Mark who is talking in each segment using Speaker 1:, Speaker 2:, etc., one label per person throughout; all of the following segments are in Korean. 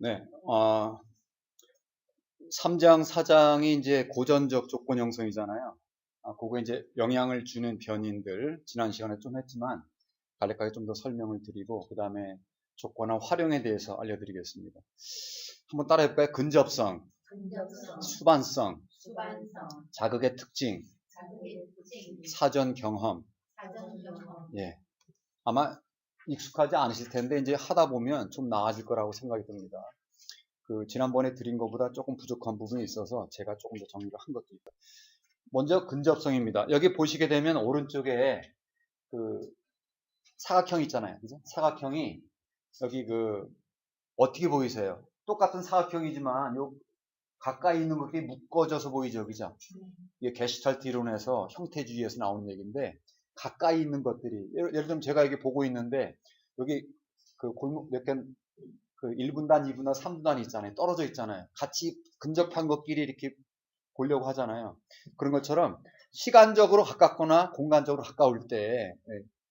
Speaker 1: 네, 3장, 4장이 이제 고전적 조건 형성이잖아요. 그거 이제 영향을 주는 변인들, 지난 시간에 좀 했지만, 간략하게 좀 더 설명을 드리고, 그 다음에 조건화 활용에 대해서 알려드리겠습니다. 한번 따라해볼까요? 근접성, 수반성, 자극의 특징, 사전 경험. 예. 아마 익숙하지 않으실 텐데, 이제 하다 보면 좀 나아질 거라고 생각이 듭니다. 지난번에 드린 것보다 조금 부족한 부분이 있어서 제가 조금 더 정리를 한 것도 있다. 먼저 근접성입니다. 여기 보시게 되면 오른쪽에 그 사각형 있잖아요. 그죠? 사각형이 여기 어떻게 보이세요? 똑같은 사각형이지만 요 가까이 있는 것들이 묶어져서 보이죠. 그죠? 이게 게슈탈트 이론에서 형태주의에서 나오는 얘기인데 가까이 있는 것들이 예를 들면 제가 이게 보고 있는데 여기 골목 몇 개, 1분단, 2분단, 3분단이 있잖아요. 떨어져 있잖아요. 같이 근접한 것끼리 이렇게 보려고 하잖아요. 그런 것처럼 시간적으로 가깝거나 공간적으로 가까울 때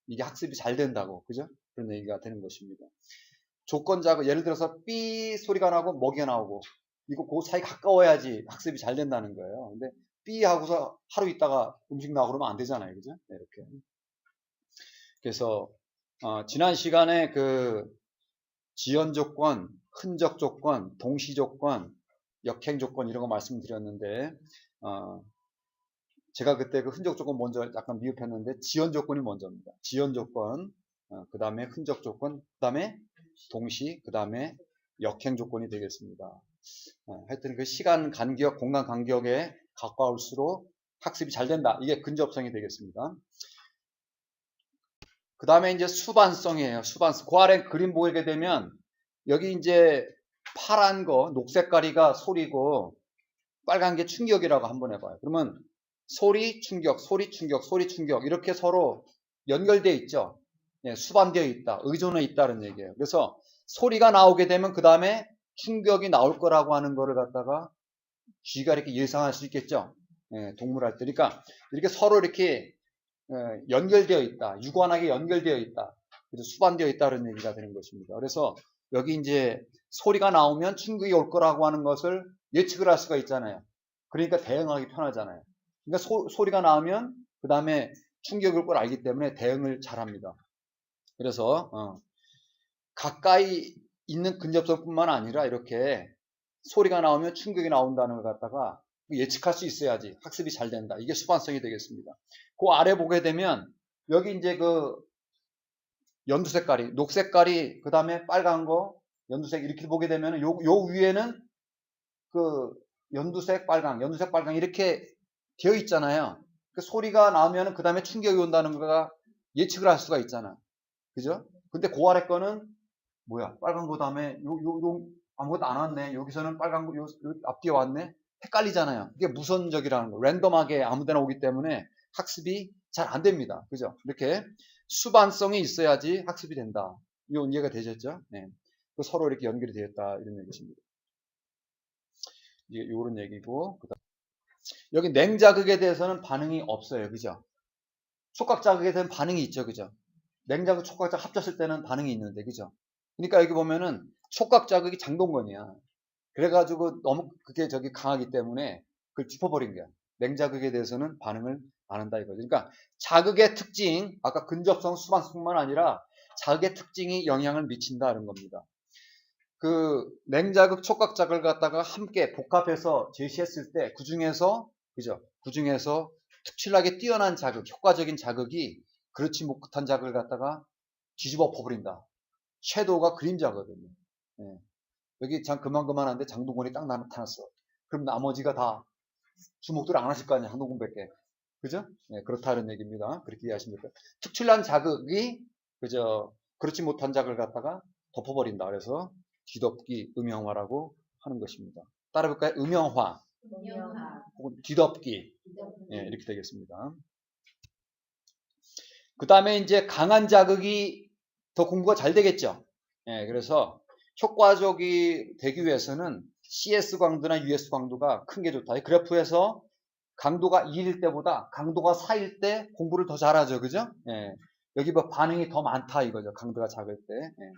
Speaker 1: 이게 학습이 잘 된다고, 그죠? 그런 얘기가 되는 것입니다. 조건 자극, 예를 들어서 삐 소리가 나고 먹이가 나오고 이거 그 사이 가까워야지 학습이 잘 된다는 거예요. 근데 삐 하고서 하루 있다가 음식 나오고 그러면 안 되잖아요, 그죠? 이렇게. 그래서 지난 시간에 지연 조건, 흔적 조건, 동시 조건, 역행 조건 이런 거 말씀드렸는데 제가 그때 흔적 조건 먼저 약간 미흡했는데 지연 조건이 먼저입니다. 지연 조건, 그 다음에 흔적 조건, 그 다음에 동시, 그 다음에 역행 조건이 되겠습니다. 하여튼 시간 간격, 공간 간격에 가까울수록 학습이 잘 된다. 이게 근접성이 되겠습니다. 그 다음에 이제 수반성이에요. 수반성. 그 아래 그림 보게 되면 여기 이제 파란 거, 녹색깔이가 소리고 빨간 게 충격이라고 한번 해봐요. 그러면 소리, 충격, 소리, 충격, 소리, 충격 이렇게 서로 연결되어 있죠. 예, 수반되어 있다, 의존해 있다는 얘기예요. 그래서 소리가 나오게 되면 그 다음에 충격이 나올 거라고 하는 거를 갖다가 쥐가 이렇게 예상할 수 있겠죠. 예, 동물할 때. 그러니까 이렇게 서로 이렇게 연결되어 있다, 유관하게 연결되어 있다, 그래서 수반되어 있다는 얘기가 되는 것입니다. 그래서 여기 이제 소리가 나오면 충격이 올 거라고 하는 것을 예측을 할 수가 있잖아요. 그러니까 대응하기 편하잖아요. 그러니까 소리가 나오면 그 다음에 충격이 올 걸 알기 때문에 대응을 잘합니다. 그래서 가까이 있는 근접성뿐만 아니라 이렇게 소리가 나오면 충격이 나온다는 걸 갖다가 예측할 수 있어야지 학습이 잘 된다. 이게 수반성이 되겠습니다. 그 아래 보게 되면 여기 이제 연두 색깔이, 녹 색깔이, 그 다음에 빨간 거, 연두색 이렇게 보게 되면 요 위에는 연두색, 빨강, 연두색, 빨강 이렇게 되어 있잖아요. 그 소리가 나오면 그 다음에 충격이 온다는 거가 예측을 할 수가 있잖아. 그죠? 근데 그 아래 거는 뭐야? 빨간 거 다음에 아무것도 안 왔네. 여기서는 빨간 거 앞뒤에 왔네. 헷갈리잖아요. 이게 무선적이라는 거. 랜덤하게 아무데나 오기 때문에 학습이 잘 안 됩니다. 그죠? 이렇게 수반성이 있어야지 학습이 된다. 이건 이해가 되셨죠? 네. 서로 이렇게 연결이 되었다. 이런 얘기입니다. 이런 얘기고. 여기 냉자극에 대해서는 반응이 없어요. 그죠? 촉각자극에 대한 반응이 있죠. 그죠? 냉자극, 촉각자극 합쳤을 때는 반응이 있는데. 그죠? 그러니까 여기 보면은 촉각자극이 장동건이야. 그래가지고 너무 그게 강하기 때문에 그걸 짚어버린 거야. 냉자극에 대해서는 반응을 안 한다 이거죠. 그러니까 자극의 특징, 아까 근접성, 수반성뿐만 아니라 자극의 특징이 영향을 미친다는 겁니다. 냉자극, 촉각자극을 갖다가 함께 복합해서 제시했을 때 그중에서 그죠? 그중에서 특출나게 뛰어난 자극, 효과적인 자극이 그렇지 못한 자극을 갖다가 뒤집어 엎어버린다. 섀도우가 그림자거든요. 예. 여기 그만한데 장동건이 딱 나타났어. 그럼 나머지가 다 주목들 안 하실 거 아니야, 한동근밖에. 그죠? 네, 그렇다는 얘기입니다. 그렇게 이해하시면 될까요? 특출난 자극이 그렇지 못한 자극을 갖다가 덮어버린다. 그래서 뒤덮기, 음영화라고 하는 것입니다. 따라해볼까요? 음영화, 혹은 뒤덮기. 예, 이렇게 되겠습니다. 그 다음에 이제 강한 자극이 더 공부가 잘 되겠죠. 예, 그래서 효과적이 되기 위해서는 CS 광도나 US 광도가 큰 게 좋다. 이 그래프에서 강도가 2일 때보다 강도가 4일 때 공부를 더 잘하죠. 그죠? 예. 여기 반응이 더 많다 이거죠. 강도가 작을 때. 예.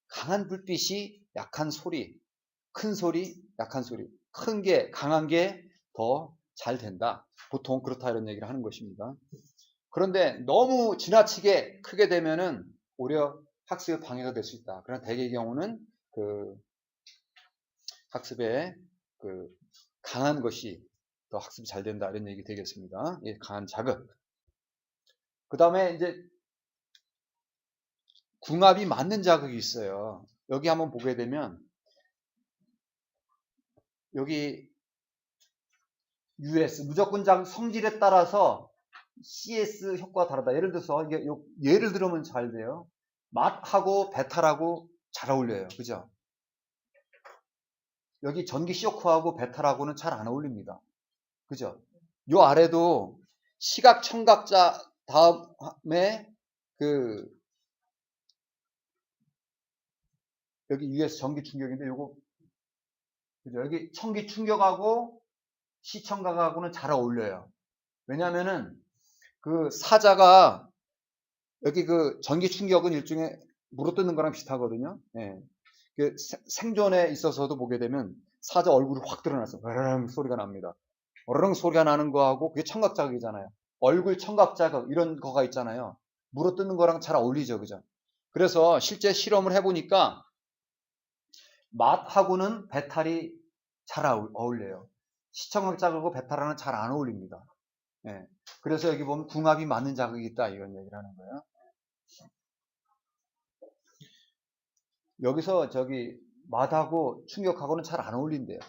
Speaker 1: 강한 불빛이 약한 소리, 큰 소리, 약한 소리, 큰 게, 강한 게 더 잘 된다. 보통 그렇다 이런 얘기를 하는 것입니다. 그런데 너무 지나치게 크게 되면은 오히려 학습에 방해가 될 수 있다. 그러나 대개의 경우는 그 학습에 그 강한 것이 더 학습이 잘 된다. 이런 얘기 되겠습니다. 예, 강한 자극. 그 다음에 이제 궁합이 맞는 자극이 있어요. 여기 한번 보게 되면 여기 US 무조건 자극 성질에 따라서 CS 효과가 다르다. 예를 들어서 이게 예를 들으면 잘 돼요. 맛하고 베타라고 잘 어울려요. 그죠? 여기 전기 쇼크하고 베타라고는 잘 안 어울립니다. 그죠? 요 아래도 시각 청각자 다음에 그 여기 US 전기 충격인데 요거 그죠? 여기 청기 충격하고 시청각하고는 잘 어울려요. 왜냐면은 그 사자가 여기 그 전기 충격은 일종의 물어뜯는 거랑 비슷하거든요. 예. 그 생존에 있어서도 보게 되면 사자 얼굴이 확 드러나서 으르릉 소리가 납니다. 으르릉 소리가 나는 거하고 그게 청각 자극이잖아요. 얼굴 청각 자극 이런 거가 있잖아요. 물어뜯는 거랑 잘 어울리죠, 그죠? 그래서 실제 실험을 해보니까 맛하고는 배탈이 잘 어울려요. 시청각 자극하고 배탈하는 잘 안 어울립니다. 예. 그래서 여기 보면 궁합이 맞는 자극이 있다 이런 얘기를 하는 거예요. 여기서 저기 맛하고 충격하고는 잘 안 어울린대요.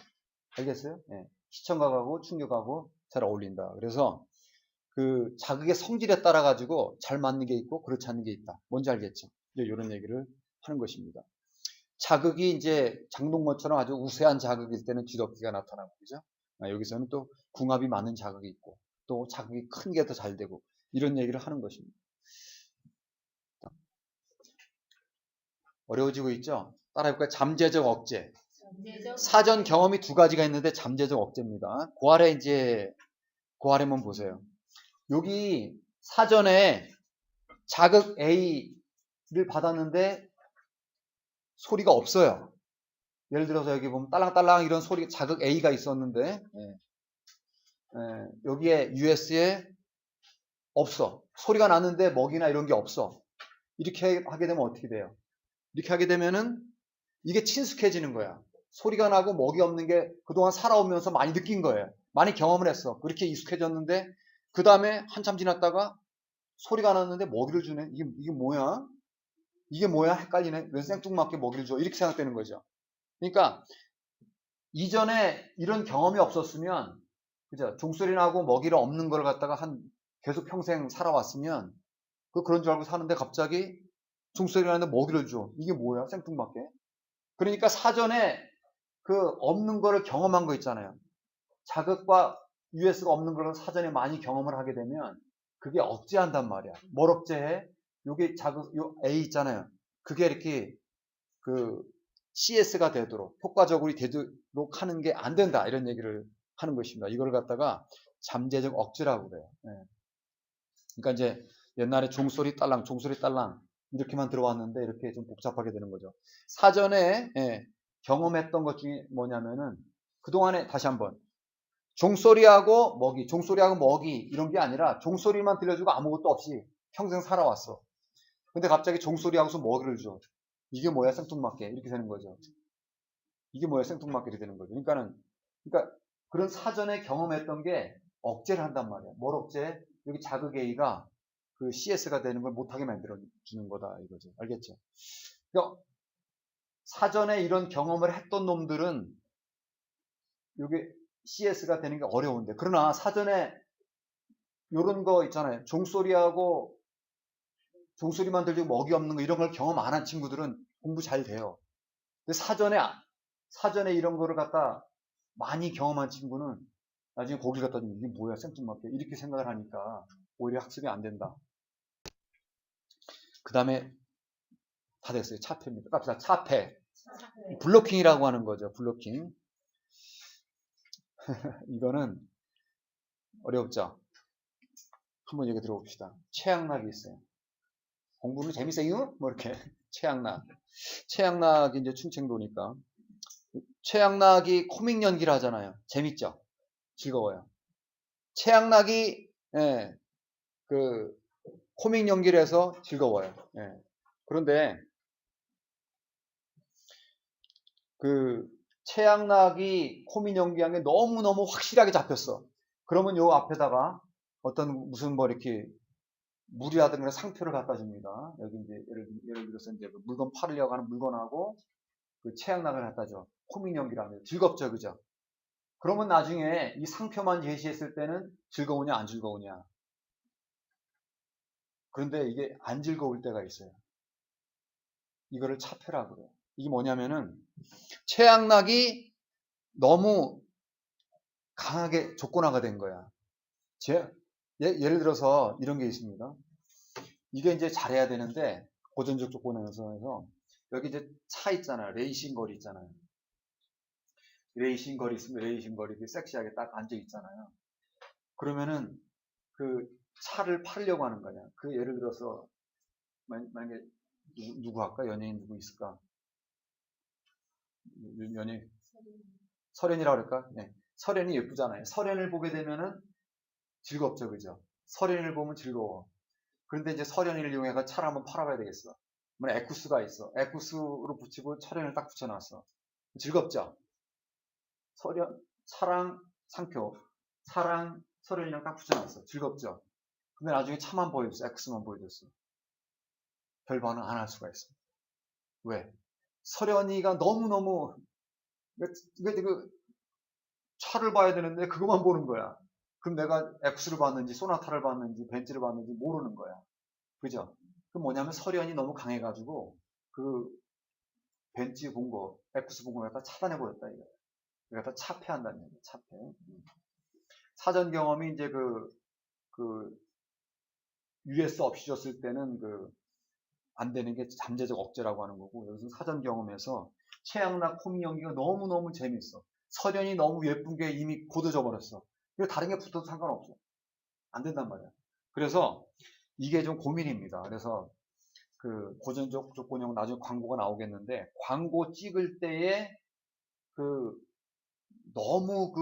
Speaker 1: 알겠어요? 예. 시청각하고 충격하고 잘 어울린다. 그래서 그 자극의 성질에 따라 가지고 잘 맞는 게 있고 그렇지 않는 게 있다. 뭔지 알겠죠? 이제 이런 얘기를 하는 것입니다. 자극이 이제 장동건처럼 아주 우세한 자극일 때는 뒤덮기가 나타나고 그죠? 여기서는 또 궁합이 맞는 자극이 있고 또 자극이 큰 게 더 잘 되고 이런 얘기를 하는 것입니다. 어려워지고 있죠? 따라해볼까요? 잠재적 억제. 사전 경험이 두 가지가 있는데 잠재적 억제입니다. 그 아래 이제 그 아래만 보세요. 여기 사전에 자극 A를 받았는데 소리가 없어요. 예를 들어서 여기 보면 딸랑딸랑 이런 소리 자극 A가 있었는데 여기에 US에 없어. 소리가 났는데 먹이나 이런 게 없어. 이렇게 하게 되면 어떻게 돼요? 이렇게 하게 되면은 이게 친숙해지는 거야. 소리가 나고 먹이 없는 게 그동안 살아오면서 많이 느낀 거예요. 많이 경험을 했어. 그렇게 익숙해졌는데 그 다음에 한참 지났다가 소리가 났는데 먹이를 주네. 이게 뭐야? 이게 뭐야? 헷갈리네. 왜 생뚱맞게 먹이를 줘? 이렇게 생각되는 거죠. 그러니까 이전에 이런 경험이 없었으면 그죠? 종소리 나고 먹이를 없는 걸 갖다가 계속 평생 살아왔으면 그런 줄 알고 사는데 갑자기 종소리 나는데 먹이를 줘. 이게 뭐야? 생뚱맞게. 그러니까 사전에 그 없는 거를 경험한 거 있잖아요. 자극과 US가 없는 걸 사전에 많이 경험을 하게 되면 그게 억제한단 말이야. 뭘 억제해? 요게 자극, 요 A 있잖아요. 그게 이렇게 그 CS가 되도록 효과적으로 되도록 하는 게 안 된다. 이런 얘기를 하는 것입니다. 이걸 갖다가 잠재적 억제라고 그래요. 예. 그러니까 이제 옛날에 종소리 딸랑 이렇게만 들어왔는데 이렇게 좀 복잡하게 되는 거죠. 사전에 경험했던 것 중에 뭐냐면은 그동안에 다시 한번 종소리하고 먹이 이런 게 아니라 종소리만 들려주고 아무것도 없이 평생 살아왔어. 근데 갑자기 종소리하고서 먹이를 줘. 이게 뭐야 생뚱맞게 이렇게 되는 거죠. 이게 뭐야 생뚱맞게 이렇게 되는 거죠. 그러니까 그런 사전에 경험했던 게 억제를 한단 말이야. 뭘 억제? 여기 자극 A가 그 CS가 되는 걸 못하게 만들어 주는 거다 이거죠. 알겠죠? 그러니까 사전에 이런 경험을 했던 놈들은 이게 CS가 되는 게 어려운데 그러나 사전에 이런 거 있잖아요. 종소리만 들리고 먹이 없는 거 이런 걸 경험 안 한 친구들은 공부 잘 돼요. 근데 사전에 이런 거를 갖다 많이 경험한 친구는 나중에 거길 갖다 주면 이게 뭐야 생뚱맞게 이렇게 생각을 하니까 오히려 학습이 안 된다. 그 다음에 다 됐어요. 차폐입니다. 갑시다. 차폐. 블로킹이라고 하는 거죠. 블로킹. 이거는 어렵죠. 한번 얘기 들어봅시다. 최악락이 있어요. 공부는 재밌어요? 뭐 이렇게. 최양락. 최양락이 이제 충청도니까. 최양락이 코믹 연기를 하잖아요. 재밌죠? 즐거워요. 최양락이, 예, 그, 코믹 연기를 해서 즐거워요. 예. 그런데, 그, 최양락이 코믹 연기한 게 너무너무 확실하게 잡혔어. 그러면 요 앞에다가 어떤 무슨 뭐 이렇게 물이라든가 상표를 갖다 줍니다. 여기 이제 예를 들어서 이제 그 물건 팔으려고 하는 물건하고 그 최양락을 갖다 줘. 코믹 연기를 하면 즐겁죠, 그죠? 그러면 나중에 이 상표만 제시했을 때는 즐거우냐 안 즐거우냐. 그런데 이게 안 즐거울 때가 있어요. 이거를 차표라고 그래요. 이게 뭐냐면은 최양락이 너무 강하게 조건화가 된 거야. 예를 들어서 이런 게 있습니다. 이게 이제 잘해야 되는데 고전적 조건에서 여기 이제 차 있잖아요. 레이싱 거리 있잖아요. 레이싱 거리 있으면 레이싱 거리 섹시하게 딱 앉아 있잖아요. 그러면은 그 차를 팔려고 하는 거냐. 그 예를 들어서 만약에 누구 할까? 연예인 누구 있을까? 연예인 설현이라고 그럴까? 네. 설현이 예쁘잖아요. 설현을 보게 되면은 즐겁죠, 그죠? 설현을 보면 즐거워. 그런데 이제 설현이를 이용해서 차를 한번 팔아봐야 되겠어. 뭐 에쿠스가 있어. 에쿠스로 붙이고 설현을 딱 붙여놨어. 즐겁죠? 설현, 차랑 상표, 차랑 설현이랑 딱 붙여놨어. 즐겁죠? 근데 나중에 차만 보여줬어. 에쿠스만 보여줬어. 별 반응 안 할 수가 있어. 왜? 설현이가 너무너무 그 차를 봐야 되는데 그것만 보는 거야. 그럼 내가 엑스를 봤는지 소나타를 봤는지 벤츠를 봤는지 모르는 거야. 그죠? 그 뭐냐면 설현이 너무 강해가지고 그 벤츠 본 거, 엑스 본 거 갖다 차단해버렸다 이거. 갖다 차폐한다는 얘기야. 차폐. 사전 경험이 이제 그 US 없이 줬을 때는 안 되는 게 잠재적 억제라고 하는 거고 여기서 사전 경험에서 최양락 코믹 연기가 너무너무 재밌어. 설현이 너무 예쁜 게 이미 고도져 버렸어. 그래서 다른 게 붙어도 상관없어. 안 된단 말이야. 그래서 이게 좀 고민입니다. 그래서 그 고전적 조건형 나중에 광고가 나오겠는데 광고 찍을 때에 그 너무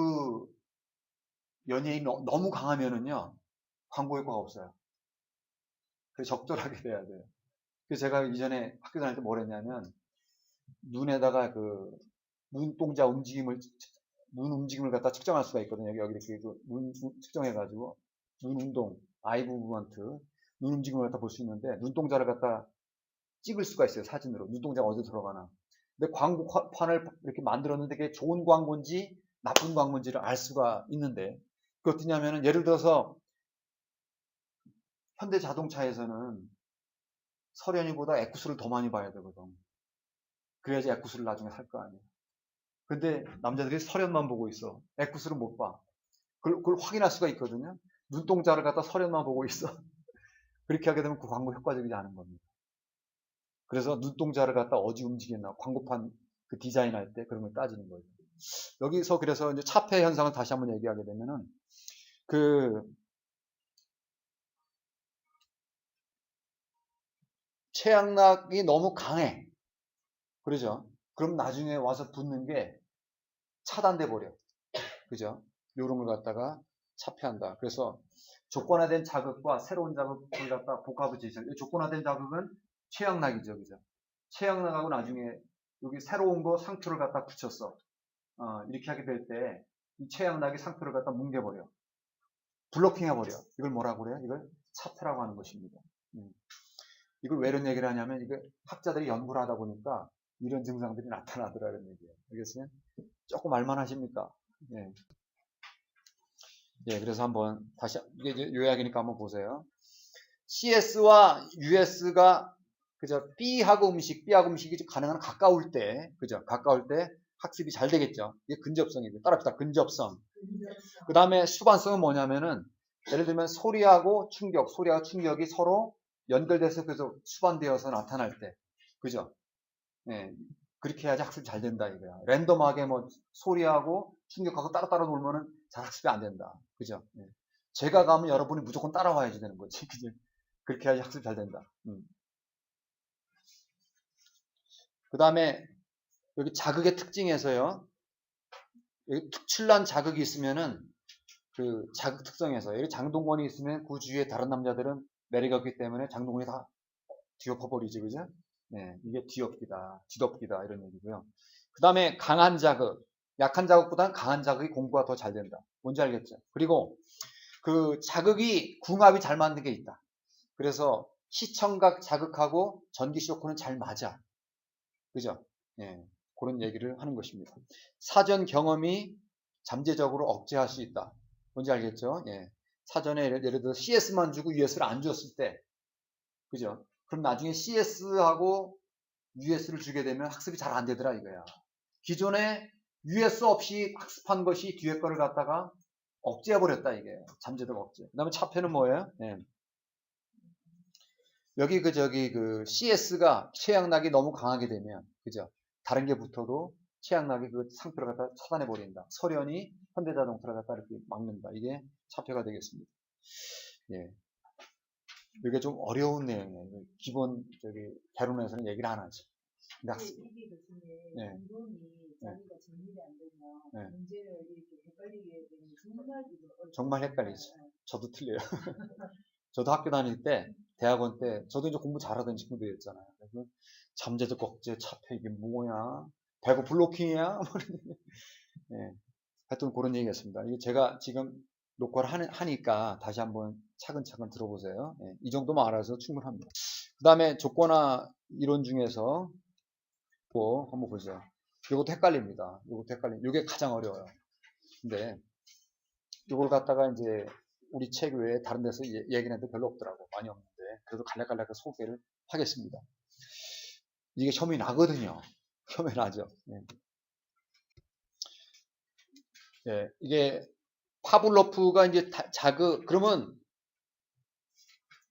Speaker 1: 연예인이 너무 강하면은요 광고 효과가 없어요. 그래서 적절하게 돼야 돼요. 그래서 제가 이전에 학교 다닐 때 뭘 했냐면 눈에다가 눈동자 움직임을 눈 움직임을 갖다 측정할 수가 있거든요. 여기 이렇게 눈 측정해가지고 눈 운동, 아이 무브먼트, 눈 움직임을 갖다 볼 수 있는데 눈동자를 갖다 찍을 수가 있어요. 사진으로 눈동자가 어디로 들어가나. 근데 광고판을 이렇게 만들었는데 그게 좋은 광고인지 나쁜 광고인지를 알 수가 있는데 그게 어떠냐면은 예를 들어서 현대 자동차에서는 설현이보다 에쿠스를 더 많이 봐야 되거든. 그래야지 에쿠스를 나중에 살 거 아니에요. 근데 남자들이 설현만 보고 있어. 에쿠스를 못 봐. 그걸 확인할 수가 있거든요. 눈동자를 갖다 설현만 보고 있어. 그렇게 하게 되면 그 광고 효과적이지 않은 겁니다. 그래서 눈동자를 갖다 어디 움직였나 광고판 그 디자인할 때 그런 걸 따지는 거예요. 여기서 그래서 이제 차폐 현상을 다시 한번 얘기하게 되면은 그 최양락이 너무 강해. 그러죠? 그럼 나중에 와서 붙는 게 차단돼 버려. 그죠? 요런 걸 갖다가 차폐한다. 그래서 조건화된 자극과 새로운 자극을 갖다 복합을 제시해요. 조건화된 자극은 최양락이죠. 그죠? 최양락하고 나중에 여기 새로운 거 상표를 갖다 붙였어. 이렇게 하게 될 때 이 최양락이 상표를 갖다 뭉개버려. 블로킹 해버려. 이걸 뭐라고 그래요? 이걸 차폐라고 하는 것입니다. 이걸 왜 이런 얘기를 하냐면 이게 학자들이 연구를 하다 보니까 이런 증상들이 나타나더라 이런 얘기예요. 알겠어요? 조금 알만하십니까? 예. 예, 그래서 한번 다시 이게 이제 요약이니까 한번 보세요. CS와 US가 그죠? B하고 B하고 음식이 가능한 가까울 때, 그죠? 가까울 때 학습이 잘 되겠죠. 이게 근접성이고 따라합시다. 근접성. 그 다음에 수반성은 뭐냐면은 예를 들면 소리하고 충격이 서로 연결돼서 그래서 수반되어서 나타날 때, 그죠? 예, 그렇게 해야지 학습이 잘 된다 이거야. 랜덤하게 뭐 소리하고 충격하고 따로따로 놀면은 잘 학습이 안 된다. 그죠? 예. 제가 가면 여러분이 무조건 따라와야지 되는 거지. 그죠? 그렇게 해야지 학습이 잘 된다. 그 다음에 여기 자극의 특징에서요. 여기 특출난 자극이 있으면은 그 자극 특성에서 여기 장동건이 있으면 그 주위에 다른 남자들은 매력이 없기 때문에 장동건이 다 뒤엎어버리지, 그죠? 네, 이게 뒤덮기다 이런 얘기고요. 그 다음에 강한 자극, 약한 자극보다는 강한 자극이 공부가 더 잘 된다. 뭔지 알겠죠? 그리고 그 자극이 궁합이 잘 맞는 게 있다. 그래서 시청각 자극하고 전기 쇼크는 잘 맞아. 그죠? 예, 그런 얘기를 하는 것입니다. 사전 경험이 잠재적으로 억제할 수 있다. 뭔지 알겠죠? 예. 사전에 예를 들어 CS만 주고 US를 안 줬을 때, 그죠? 그럼 나중에 CS하고 US를 주게 되면 학습이 잘 안 되더라 이거야. 기존에 US 없이 학습한 것이 뒤에 거를 갖다가 억제해버렸다 이게. 잠재적 억제. 그 다음에 차폐는 뭐예요? 예. 여기 그 CS가 최양락이 너무 강하게 되면, 그죠? 다른 게 붙어도 최양락이 그 상표를 갖다 차단해 버린다. 설현이 현대자동차를 갖다 이렇게 막는다. 이게 차폐가 되겠습니다. 예. 이게 좀 어려운 내용이에요. 기본 개론에서는 얘기를 안 하죠.
Speaker 2: 이게 교수님,
Speaker 1: 네.
Speaker 2: 이론이
Speaker 1: 네.
Speaker 2: 자기가 정리가 안 되면
Speaker 1: 네.
Speaker 2: 문제를 이렇게 헷갈리게 되면
Speaker 1: 정말 헷갈리죠. 저도 틀려요. 저도 학교 다닐 때, 대학원 때, 저도 이제 공부 잘하던 친구들이었잖아요. 그래서 잠재적 억제, 차폐 이게 뭐냐? 배고 블로킹이야? 예. 하여튼 그런 얘기였습니다. 이게 제가 지금 녹화를 하니까 다시 한번 차근차근 들어보세요. 예. 이 정도만 알아서 충분합니다. 그 다음에 조건화 이론 중에서 뭐 한번 보죠. 이것도 헷갈립니다. 이게 가장 어려워요. 근데 이걸 갖다가 이제 우리 책 외에 다른 데서 얘기하는 데 별로 없더라고. 많이 없는데. 그래도 갈래갈래 소개를 하겠습니다. 이게 시험이 나거든요. 시험이 나죠. 예. 예, 이게 파블로프가 이제 그러면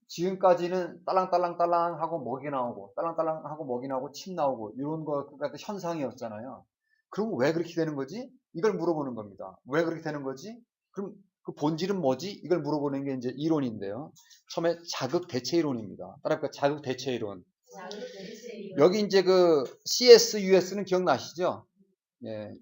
Speaker 1: 지금까지는 딸랑딸랑딸랑 하고 먹이 나오고 딸랑딸랑 하고 먹이 나오고 침 나오고 이런 거 같은 현상이었잖아요. 그럼 왜 그렇게 되는 거지? 이걸 물어보는 겁니다. 왜 그렇게 되는 거지? 그럼 그 본질은 뭐지? 이걸 물어보는 게 이제 이론인데요. 처음에 자극 대체 이론입니다. 따라서 자극 대체 이론. 여기 이제 그 CS, US는 기억나시죠? 예.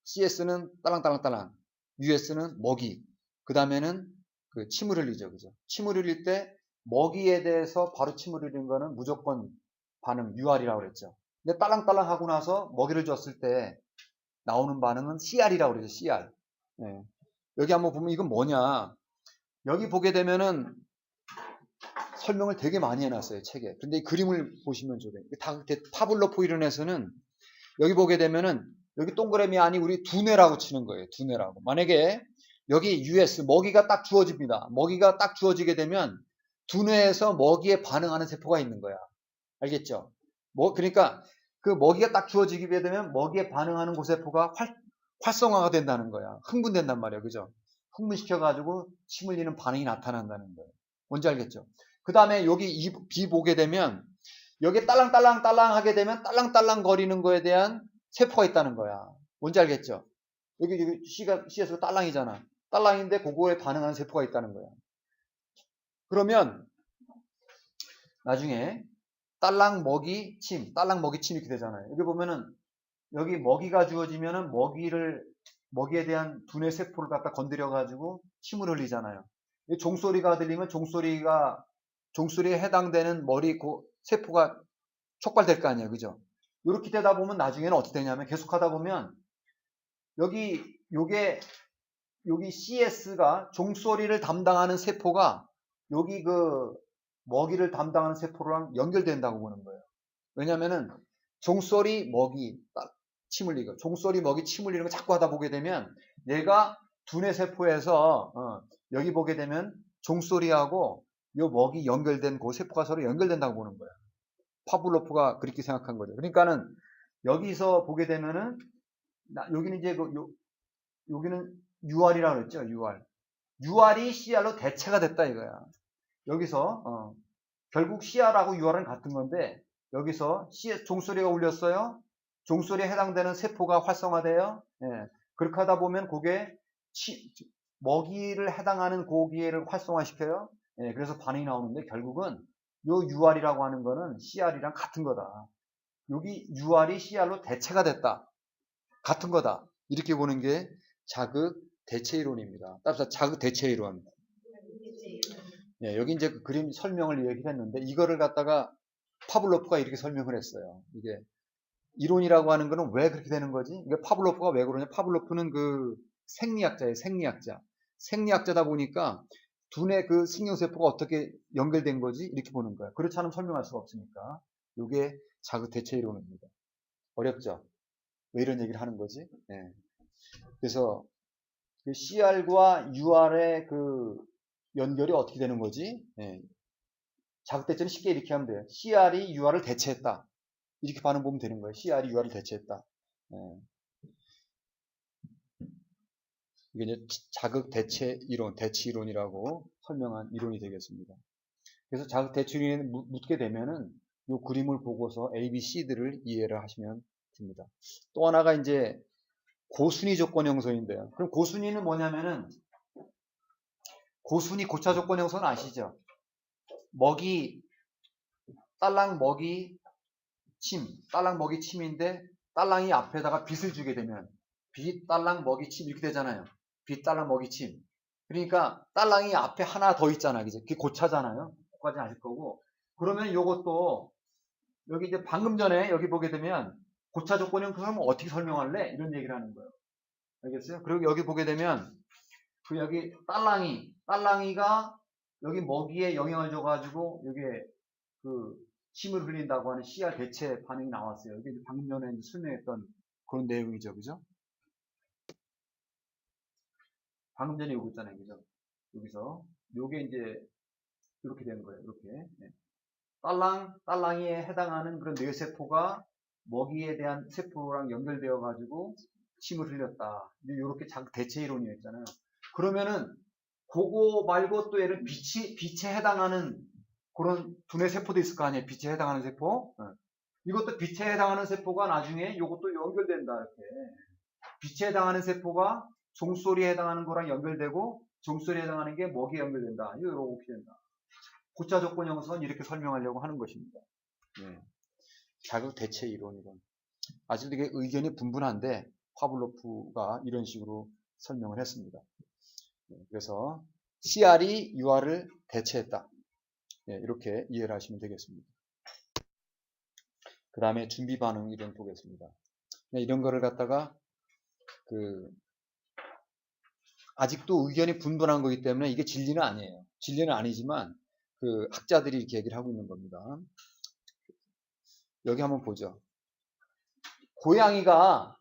Speaker 1: CS는 딸랑딸랑딸랑, US는 먹이. 그 다음에는 그 침을 흘리죠, 그죠? 침을 흘릴 때 먹이에 대해서 바로 침을 흘리는 거는 무조건 반응, UR이라고 그랬죠. 근데 딸랑딸랑 하고 나서 먹이를 줬을 때 나오는 반응은 CR이라고 그러죠, CR. 예. 여기 한번 보면 이건 뭐냐? 여기 보게 되면은 설명을 되게 많이 해놨어요, 책에. 근데 이 그림을 보시면 좋아요. 파블로프 이론에서는 여기 보게 되면은 여기 동그라미 아니 우리 두뇌라고 치는 거예요. 두뇌라고. 만약에 여기 US 먹이가 딱 주어집니다. 먹이가 딱 주어지게 되면 두뇌에서 먹이에 반응하는 세포가 있는 거야. 알겠죠? 그러니까 그 먹이가 딱 주어지게 되면 먹이에 반응하는 그 세포가 활성화가 된다는 거야. 흥분된단 말이야. 그죠? 흥분시켜가지고 침 흘리는 반응이 나타난다는 거예요. 뭔지 알겠죠? 그 다음에 여기 B 보게 되면 여기 딸랑딸랑 하게 되면 딸랑딸랑 거리는 거에 대한 세포가 있다는 거야. 뭔지 알겠죠? 여기 C에서 딸랑이잖아. 딸랑인데 그거에 반응하는 세포가 있다는 거야. 그러면 나중에 딸랑 먹이 침 이렇게 되잖아요. 여기 보면은 여기 먹이가 주어지면은 먹이에 대한 두뇌 세포를 갖다 건드려 가지고 침을 흘리잖아요. 종소리가 들리면 종소리에 해당되는 머리 세포가 촉발될 거 아니에요. 그죠? 이렇게 되다 보면 나중에는 어떻게 되냐면 계속 하다 보면 여기 CS가 종소리를 담당하는 세포가 여기 그 먹이를 담당하는 세포랑 연결된다고 보는 거예요. 왜냐면은 종소리 먹이 침 흘리고 종소리 먹이 침 흘리는 거 자꾸 하다 보게 되면 얘가 두뇌 세포에서 여기 보게 되면 종소리하고 요 먹이 연결된 그 세포가 서로 연결된다고 보는 거예요. 파블로프가 그렇게 생각한 거죠. 그러니까는 여기서 보게 되면은 여기는 이제 여기는 UR이라고 그랬죠. UR이 CR로 대체가 됐다 이거야. 여기서 결국 CR하고 UR은 같은 건데 여기서 종소리가 울렸어요. 종소리에 해당되는 세포가 활성화돼요. 예. 그렇게 하다 보면 그게 먹이를 해당하는 고기를 활성화시켜요. 예. 그래서 반응이 나오는데 결국은 요 UR이라고 하는 거는 CR이랑 같은 거다. 여기 UR이 CR로 대체가 됐다. 같은 거다. 이렇게 보는 게 자극 대체 이론입니다. 따라서 자극 대체 이론. 예, 여기 이제 그 그림 설명을 얘기를 했는데 이거를 갖다가 파블로프가 이렇게 설명을 했어요. 이게 이론이라고 하는 거는 왜 그렇게 되는 거지? 이게 파블로프가 왜 그러냐? 파블로프는 그 생리학자예요. 생리학자. 생리학자다 보니까 두뇌 그 신경세포가 어떻게 연결된 거지? 이렇게 보는 거예요. 그렇지 않으면 설명할 수가 없으니까. 이게 자극 대체 이론입니다. 어렵죠? 왜 이런 얘기를 하는 거지? 예. 그래서 그 CR과 UR의 그 연결이 어떻게 되는 거지? 예. 자극 대체는 쉽게 이렇게 하면 돼요. CR이 UR을 대체했다. 이렇게 반응 보면 되는 거예요. CR이 UR을 대체했다. 예. 이게 이제 자극 대체 이론, 대치 이론이라고 설명한 이론이 되겠습니다. 그래서 자극 대치 이론에 묻게 되면은 이 그림을 보고서 A, B, C들을 이해를 하시면 됩니다. 또 하나가 이제 고순위 조건 형성인데요. 그럼 고순위는 뭐냐면은 고순위 고차 조건 형성은 아시죠? 먹이, 딸랑 먹이 침, 딸랑 먹이 침인데 딸랑이 앞에다가 빛을 주게 되면 빛, 딸랑 먹이 침 이렇게 되잖아요. 빛, 딸랑 먹이 침. 그러니까 딸랑이 앞에 하나 더 있잖아. 그죠? 그게 고차잖아요. 그거까지 아실 거고. 그러면 요것도 여기 이제 방금 전에 여기 보게 되면 고차 조건 형성을 어떻게 설명할래? 이런 얘기를 하는 거예요. 알겠어요? 그리고 여기 보게 되면 그 여기 딸랑이가 여기 먹이에 영향을 줘가지고 여기에 그 힘을 흘린다고 하는 CR 대체 반응이 나왔어요. 이게 방금 전에 설명했던 그런 내용이죠, 그죠? 방금 전에 요거 있잖아요, 그죠? 여기서 요게 이제 이렇게 되는 거예요, 이렇게. 네. 딸랑이에 해당하는 그런 뇌세포가 먹이에 대한 세포랑 연결되어 가지고 침을 흘렸다. 이제 요렇게 대체 이론이었잖아요. 그러면은 그거 말고 또 얘를 빛에 해당하는 그런 두뇌 세포도 있을 거 아니에요. 빛에 해당하는 세포. 이것도 빛에 해당하는 세포가 나중에 이것도 연결된다. 이렇게. 빛에 해당하는 세포가 종소리에 해당하는 거랑 연결되고 종소리에 해당하는 게 먹이에 연결된다. 이렇게 된다. 고차 조건 형성은 이렇게 설명하려고 하는 것입니다. 네. 자극 대체 이론. 아직도 이게 의견이 분분한데 파블로프가 이런 식으로 설명을 했습니다. 네. 그래서 CR이 UR을 대체했다. 네, 이렇게 이해를 하시면 되겠습니다. 그 다음에 준비 반응 이론 보겠습니다. 네, 이런 거를 갖다가 아직도 의견이 분분한 거기 때문에 이게 진리는 아니에요. 진리는 아니지만 그 학자들이 이렇게 얘기를 하고 있는 겁니다. 여기 한번 보죠. 고양이가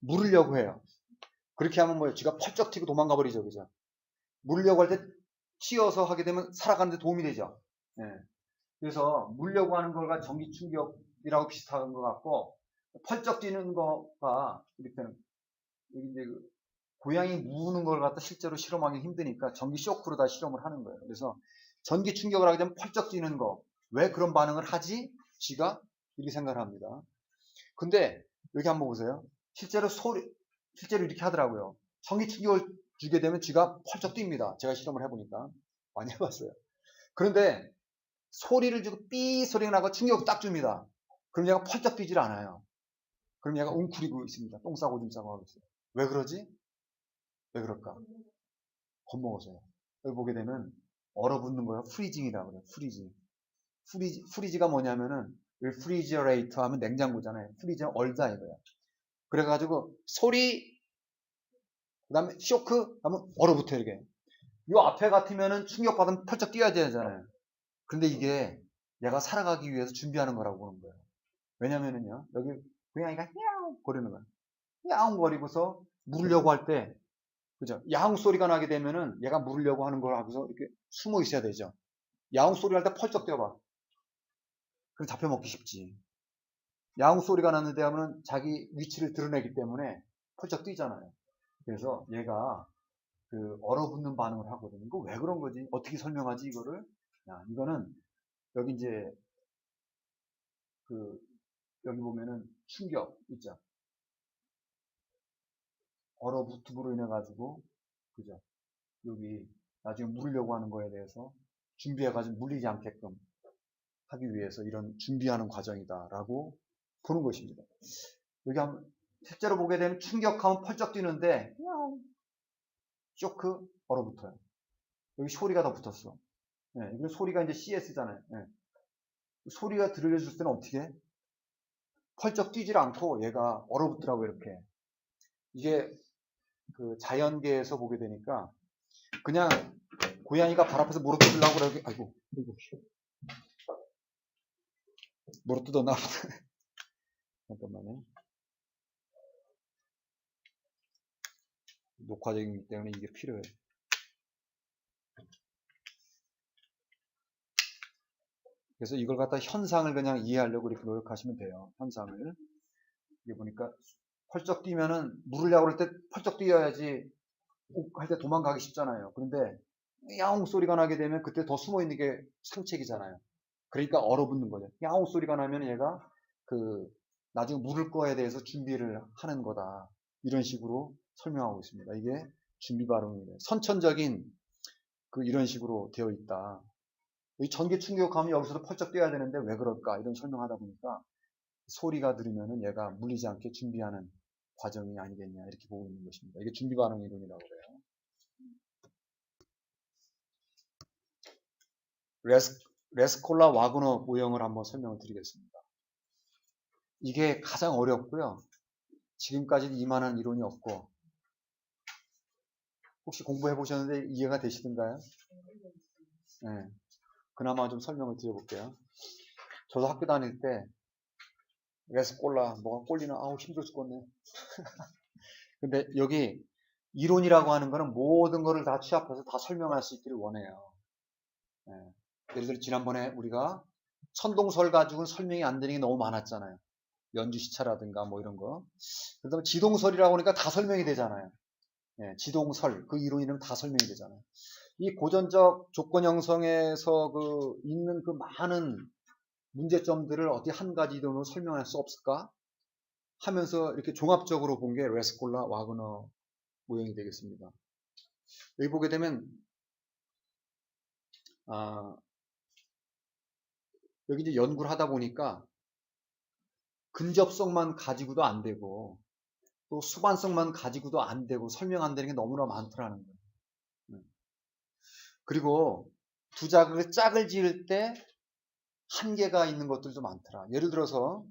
Speaker 1: 물으려고 해요. 그렇게 하면 뭐예요? 쥐가 펄쩍 튀고 도망가 버리죠, 그죠? 물으려고 할 때 튀어서 하게 되면 살아가는데 도움이 되죠. 네. 그래서 물려고 하는 거가 전기 충격이라고 비슷한 것 같고 펄쩍 뛰는 거가 이렇게는 여기 이제 고양이 무는 걸 갖다 실제로 실험하기 힘드니까 전기 쇼크로 다 실험을 하는 거예요. 그래서 전기 충격을 하게 되면 펄쩍 뛰는 거. 왜 그런 반응을 하지? 쥐가 이렇게 생각을 합니다. 근데 여기 한번 보세요. 실제로 이렇게 하더라고요. 전기 충격을 주게 되면 쥐가 펄쩍 뜁니다. 제가 실험을 해보니까. 많이 해봤어요. 그런데 소리를 주고 삐 소리가 나고 충격을 딱 줍니다. 그럼 얘가 펄쩍 뛰질 않아요. 그럼 얘가 웅크리고 있습니다. 똥 싸고 좀 싸고 하고 있어요. 왜 그러지? 왜 그럴까? 겁먹어서요. 여기 보게 되면 얼어붙는 거예요. 프리징이라고 그래요. 프리징. 프리지가 뭐냐면은 refrigerator 하면 냉장고잖아요. 프리즈 얼다 이거야. 그래가지고 소리 그다음에 쇼크 하면 얼어붙어 이렇게. 요 앞에 같으면은 충격받으면 펄쩍 뛰어야 되잖아요. 근데 이게 얘가 살아가기 위해서 준비하는 거라고 보는 거예요. 왜냐면은요 여기 고양이가 야옹 거리는 거예요. 야옹 거리고서 물으려고 할 때 그죠? 야옹 소리가 나게 되면은 얘가 물으려고 하는 걸 하고서 이렇게 숨어 있어야 되죠. 야옹 소리 할 때 펄쩍 뛰어봐. 그럼 잡혀먹기 쉽지. 야옹 소리가 났는데 하면은 자기 위치를 드러내기 때문에 펄쩍 뛰잖아요. 그래서 얘가 그 얼어붙는 반응을 하거든요. 이거 왜 그런 거지? 어떻게 설명하지 이거를? 야, 이거는 여기 이제 그 여기 보면은 충격 있죠. 얼어붙음으로 인해 가지고 그죠? 여기 나중에 물으려고 하는 거에 대해서 준비해 가지고 물리지 않게끔 하기 위해서 이런 준비하는 과정이다라고 보는 것입니다. 여기 한번 실제로 보게 되면 충격하면 펄쩍 뛰는데 쇼크 얼어붙어요. 여기 소리가 더 붙었어. 네, 이건 소리가 이제 CS잖아요. 네. 소리가 들려줄 때는 어떻게 해? 펄쩍 뛰질 않고 얘가 얼어붙더라고 이렇게. 이게 그 자연계에서 보게 되니까 그냥 고양이가 발 앞에서 물어 뜯으려고 그러게. 아이고. 물어 뜯었나 보다. 잠깐만요. 녹화적이기 때문에 이게 필요해요. 그래서 이걸 갖다 현상을 그냥 이해하려고 이렇게 노력하시면 돼요. 현상을. 이게 보니까 펄쩍 뛰면은 물으려고 할 때 펄쩍 뛰어야지 할 때 도망가기 쉽잖아요. 그런데 야옹 소리가 나게 되면 그때 더 숨어 있는 게 상책이잖아요. 그러니까 얼어붙는 거죠. 야옹 소리가 나면 얘가 나중에 물을 거에 대해서 준비를 하는 거다. 이런 식으로 설명하고 있습니다. 이게 준비 발음이에요. 선천적인 이런 식으로 되어 있다. 이 전기 충격하면 여기서도 펄쩍 뛰어야 되는데 왜 그럴까? 이런 설명하다 보니까 소리가 들으면은 얘가 물리지 않게 준비하는 과정이 아니겠냐 이렇게 보고 있는 것입니다. 이게 준비 반응 이론이라고 그래요. 레스콜라 와그너 모형을 한번 설명을 드리겠습니다. 이게 가장 어렵고요. 지금까지는 이만한 이론이 없고 혹시 공부해 보셨는데 이해가 되시던가요? 네. 그나마 좀 설명을 드려볼게요. 저도 학교 다닐 때 레스콜라 뭐가 꼴리나 아우 힘들어 죽겠네. 근데 여기 이론이라고 하는 거는 모든 거를 다 취합해서 다 설명할 수 있기를 원해요. 네. 예를 들어 지난번에 우리가 천동설 가지고는 설명이 안 되는 게 너무 많았잖아요. 연주시차라든가 뭐 이런 거. 그다음에 지동설이라고 하니까 다 설명이 되잖아요. 네, 지동설 그 이론 이름 다 설명이 되잖아요. 이 고전적 조건 형성에서 있는 그 많은 문제점들을 어디 한 가지 이론으로 설명할 수 없을까 하면서 이렇게 종합적으로 본 게 레스콜라 와그너 모형이 되겠습니다. 여기 보게 되면 여기 이제 연구를 하다 보니까 근접성만 가지고도 안 되고 또 수반성만 가지고도 안 되고 설명 안 되는 게 너무나 많더라는 거예요. 그리고 두 자극을 짝을 지을 때 한계가 있는 것들도 많더라. 예를 들어서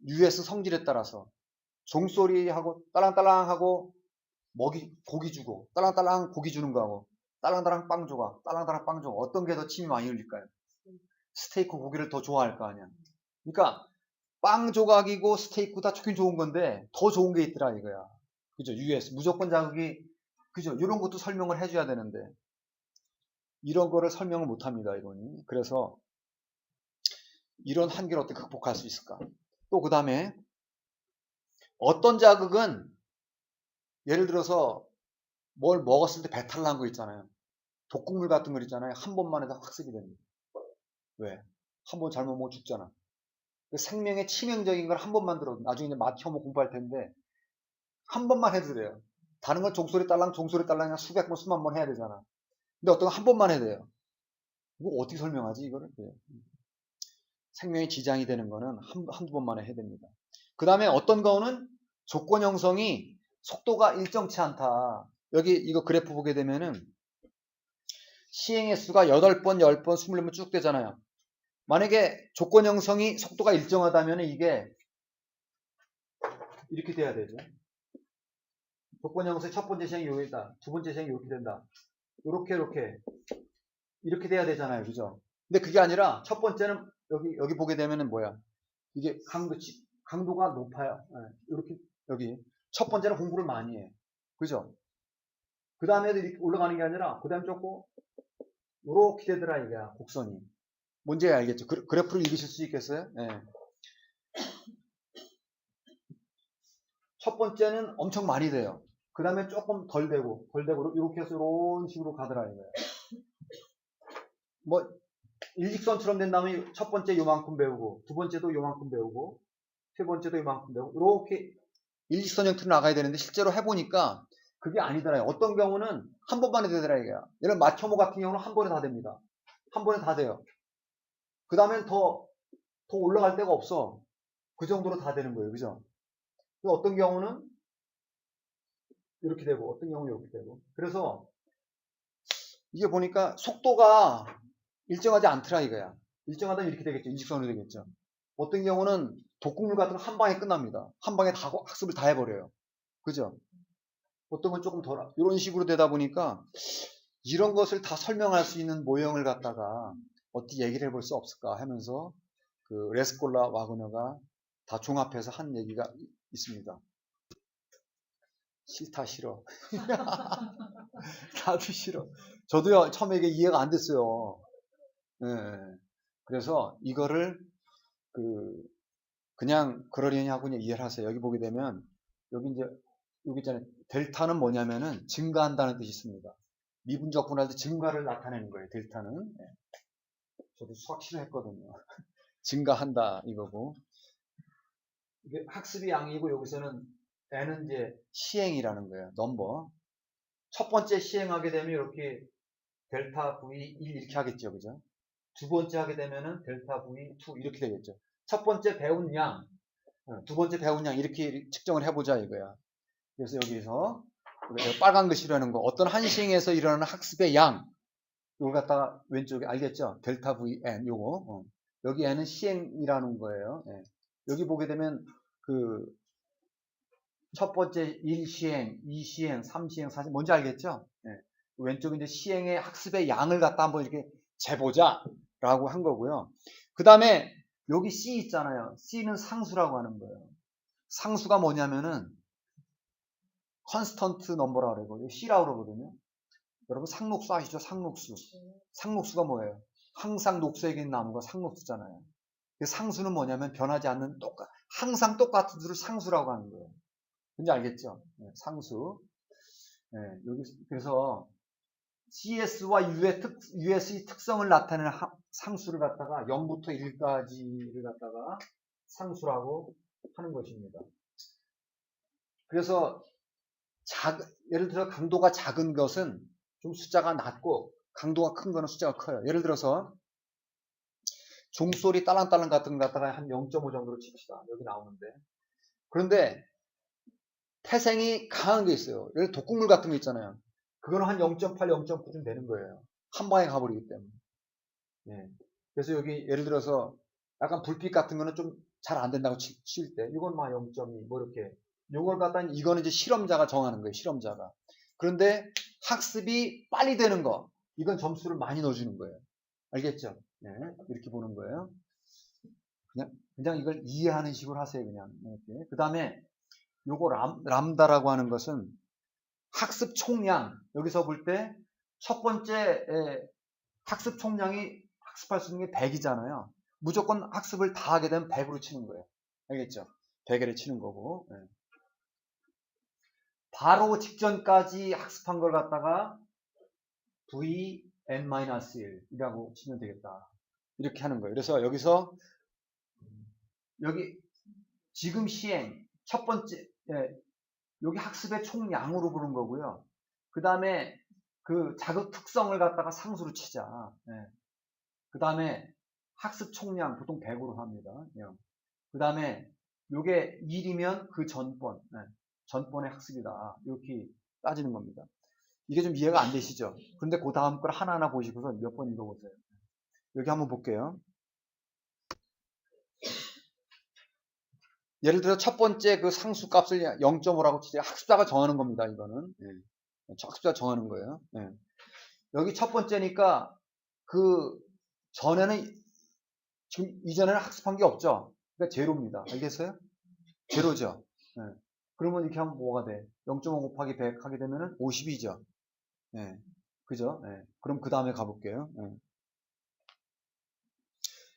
Speaker 1: US 성질에 따라서 종소리하고 딸랑딸랑하고 고기 주고 딸랑딸랑 고기 주는 거하고 딸랑딸랑 빵 줘가 딸랑딸랑 빵 줘. 어떤 게 더 침이 많이 흘릴까요? 스테이크 고기를 더 좋아할 거 아니야. 그러니까 빵 조각이고 스테이크 다 좋긴 좋은 건데 더 좋은 게 있더라 이거야. 그죠? US 무조건 자극이 그죠? 이런 것도 설명을 해줘야 되는데 이런 거를 설명을 못합니다 이론이. 그래서 이런 한계를 어떻게 극복할 수 있을까? 또 그 다음에 어떤 자극은 예를 들어서 뭘 먹었을 때 배탈 난 거 있잖아요. 독극물 같은 거 있잖아요. 한 번만 해도 학습이 됩니다. 왜? 한 번 잘못 먹으면 죽잖아. 생명의 치명적인 걸 한 번만 들어도 나중에 이제 마티어모 공부할 텐데 한 번만 해도 돼요. 다른 건 종소리 딸랑 종소리 딸랑 수백 번 수만 번 해야 되잖아. 근데 어떤 건 한 번만 해야 돼요. 이거 어떻게 설명하지 이거를? 생명에 지장이 되는 거는 한두 번만에 해야 됩니다. 그 다음에 어떤 거는 조건 형성이 속도가 일정치 않다. 여기 이거 그래프 보게 되면은 시행의 수가 8번, 10번, 24번 쭉 되잖아요. 만약에 조건 형성이 속도가 일정하다면 이게 이렇게 돼야 되죠. 조건 형성의 첫 번째 시행이 여기다, 두 번째 시행이 이렇게 된다. 이렇게 돼야 되잖아요. 그죠? 근데 그게 아니라 첫 번째는 여기 보게 되면은 뭐야? 이게 강도가 높아요. 이렇게 여기 첫 번째는 공부를 많이 해. 그죠? 그 다음에도 이렇게 올라가는 게 아니라 그 다음 조금 이렇게 되더라 이게 곡선이. 뭔지 알겠죠? 그래프를 읽으실 수 있겠어요? 네. 첫 번째는 엄청 많이 돼요. 그 다음에 조금 덜 되고 이렇게 해서 이런 식으로 가더라 이거예요. 뭐 일직선처럼 된다면 첫 번째 요만큼 배우고 두 번째도 요만큼 배우고 세 번째도 요만큼 배우고 이렇게 일직선 형태로 나가야 되는데 실제로 해보니까 그게 아니더라요. 어떤 경우는 한 번만에 되더라 이게요. 이런 마초모 같은 경우는 한 번에 다 됩니다. 한 번에 다 돼요. 그 다음엔 더 올라갈 데가 없어. 그 정도로 다 되는 거예요. 그죠? 어떤 경우는 이렇게 되고, 어떤 경우는 이렇게 되고. 그래서 이게 보니까 속도가 일정하지 않더라 이거야. 일정하다면 이렇게 되겠죠. 이직선으로 되겠죠. 어떤 경우는 독극물 같은 거 한 방에 끝납니다. 한 방에 다 학습을 다 해버려요. 그죠? 어떤 건 조금 덜, 이런 식으로 되다 보니까 이런 것을 다 설명할 수 있는 모형을 갖다가 어떻게 얘기를 해볼 수 없을까 하면서 그 레스콜라 와그너가 다 종합해서 한 얘기가 있습니다. 싫다 싫어. 나도 싫어. 저도요 처음에 이게 이해가 안 됐어요. 네. 그래서 이거를 그냥 그러려니 하고 그냥 이해를 하세요. 여기 보게 되면 여기 이제 여기 있잖아요. 델타는 뭐냐면은 증가한다는 뜻이 있습니다. 미분적 분할 때 증가를 나타내는 거예요. 델타는. 네. 저도 수학 싫어했거든요. 증가한다 이거고. 이게 학습이 양이고 여기서는 n은 이제 시행이라는 거예요. 넘버. 첫 번째 시행하게 되면 이렇게 델타 v 1 이렇게 하겠죠. 그죠? 두 번째 하게 되면은 델타 v 2 이렇게 되겠죠. 첫 번째 배운 양, 두 번째 배운 양 이렇게 측정을 해보자 이거야. 그래서 여기서 빨간 글씨라는 거 어떤 한 시행에서 일어나는 학습의 양 이걸 갖다가 왼쪽에 알겠죠? 델타 vn 요거 여기 n은 시행이라는 거예요. 예. 여기 보게 되면 그 첫 번째 1시행, 2시행, 3시행, 4시행 뭔지 알겠죠? 예. 왼쪽에 이제 시행의 학습의 양을 갖다 한번 이렇게 재보자 라고 한 거고요. 그 다음에 여기 C 있잖아요. C는 상수라고 하는 거예요. 상수가 뭐냐면은 컨스턴트 넘버라고 그러고 C라고 그러거든요. 여러분 상록수 아시죠? 상록수. 상록수가 뭐예요? 항상 녹색인 나무가 상록수잖아요. 상수는 뭐냐면 변하지 않는 항상 똑같은 수를 상수라고 하는 거예요. 뭔지 알겠죠? 네, 상수. 네, 여기 그래서 CS와 US의 특성을 나타내는 상수를 갖다가 0부터 1까지를 갖다가 상수라고 하는 것입니다. 그래서 예를 들어 강도가 작은 것은 좀 숫자가 낮고 강도가 큰 거는 숫자가 커요. 예를 들어서 종소리 딸랑딸랑 같은 거 갖다가 한 0.5 정도로 칩시다. 여기 나오는데. 그런데 태생이 강한 게 있어요. 예를 들어 독극물 같은 거 있잖아요. 그거는 한 0.8, 0.9쯤 되는 거예요. 한 방에 가버리기 때문에. 예. 그래서 여기 예를 들어서 약간 불빛 같은 거는 좀 잘 안 된다고 칠 때 이건 막 0.2 뭐 이렇게 요걸 갖다 이거는 이제 실험자가 정하는 거예요. 실험자가. 그런데 학습이 빨리 되는 거 이건 점수를 많이 넣어주는 거예요. 알겠죠? 네. 이렇게 보는 거예요. 그냥 이걸 이해하는 식으로 하세요. 그냥 이렇게. 그 다음에 요거 람다라고 하는 것은 학습 총량 여기서 볼 때 첫 번째 학습 총량이 학습할 수 있는 게 100이잖아요. 무조건 학습을 다 하게 되면 100으로 치는 거예요. 알겠죠? 100을 치는 거고. 네. 바로 직전까지 학습한 걸 갖다가 vn-1이라고 치면 되겠다. 이렇게 하는 거예요. 그래서 여기서 여기 지금 시행 첫 번째 여기 학습의 총량으로 부른 거고요. 그 다음에 그 자극 특성을 갖다가 상수로 치자. 그 다음에 학습 총량 보통 100으로 합니다. 그 다음에 요게 1이면 그 전번, 전번의 학습이다. 이렇게 따지는 겁니다. 이게 좀 이해가 안 되시죠? 근데 그 다음 걸 하나하나 보시고서 몇 번 읽어보세요. 여기 한번 볼게요. 예를 들어 첫 번째 그 상수 값을 0.5라고 치자. 학습자가 정하는 겁니다. 이거는. 학습자가 정하는 거예요. 여기 첫 번째니까 그 전에는 지금 이전에는 학습한 게 없죠. 그러니까 제로입니다. 알겠어요? 제로죠. 그러면 이렇게 하면 뭐가 돼? 0.5 곱하기 100 하게 되면은 50이죠. 그죠? 그럼 그 다음에 가볼게요.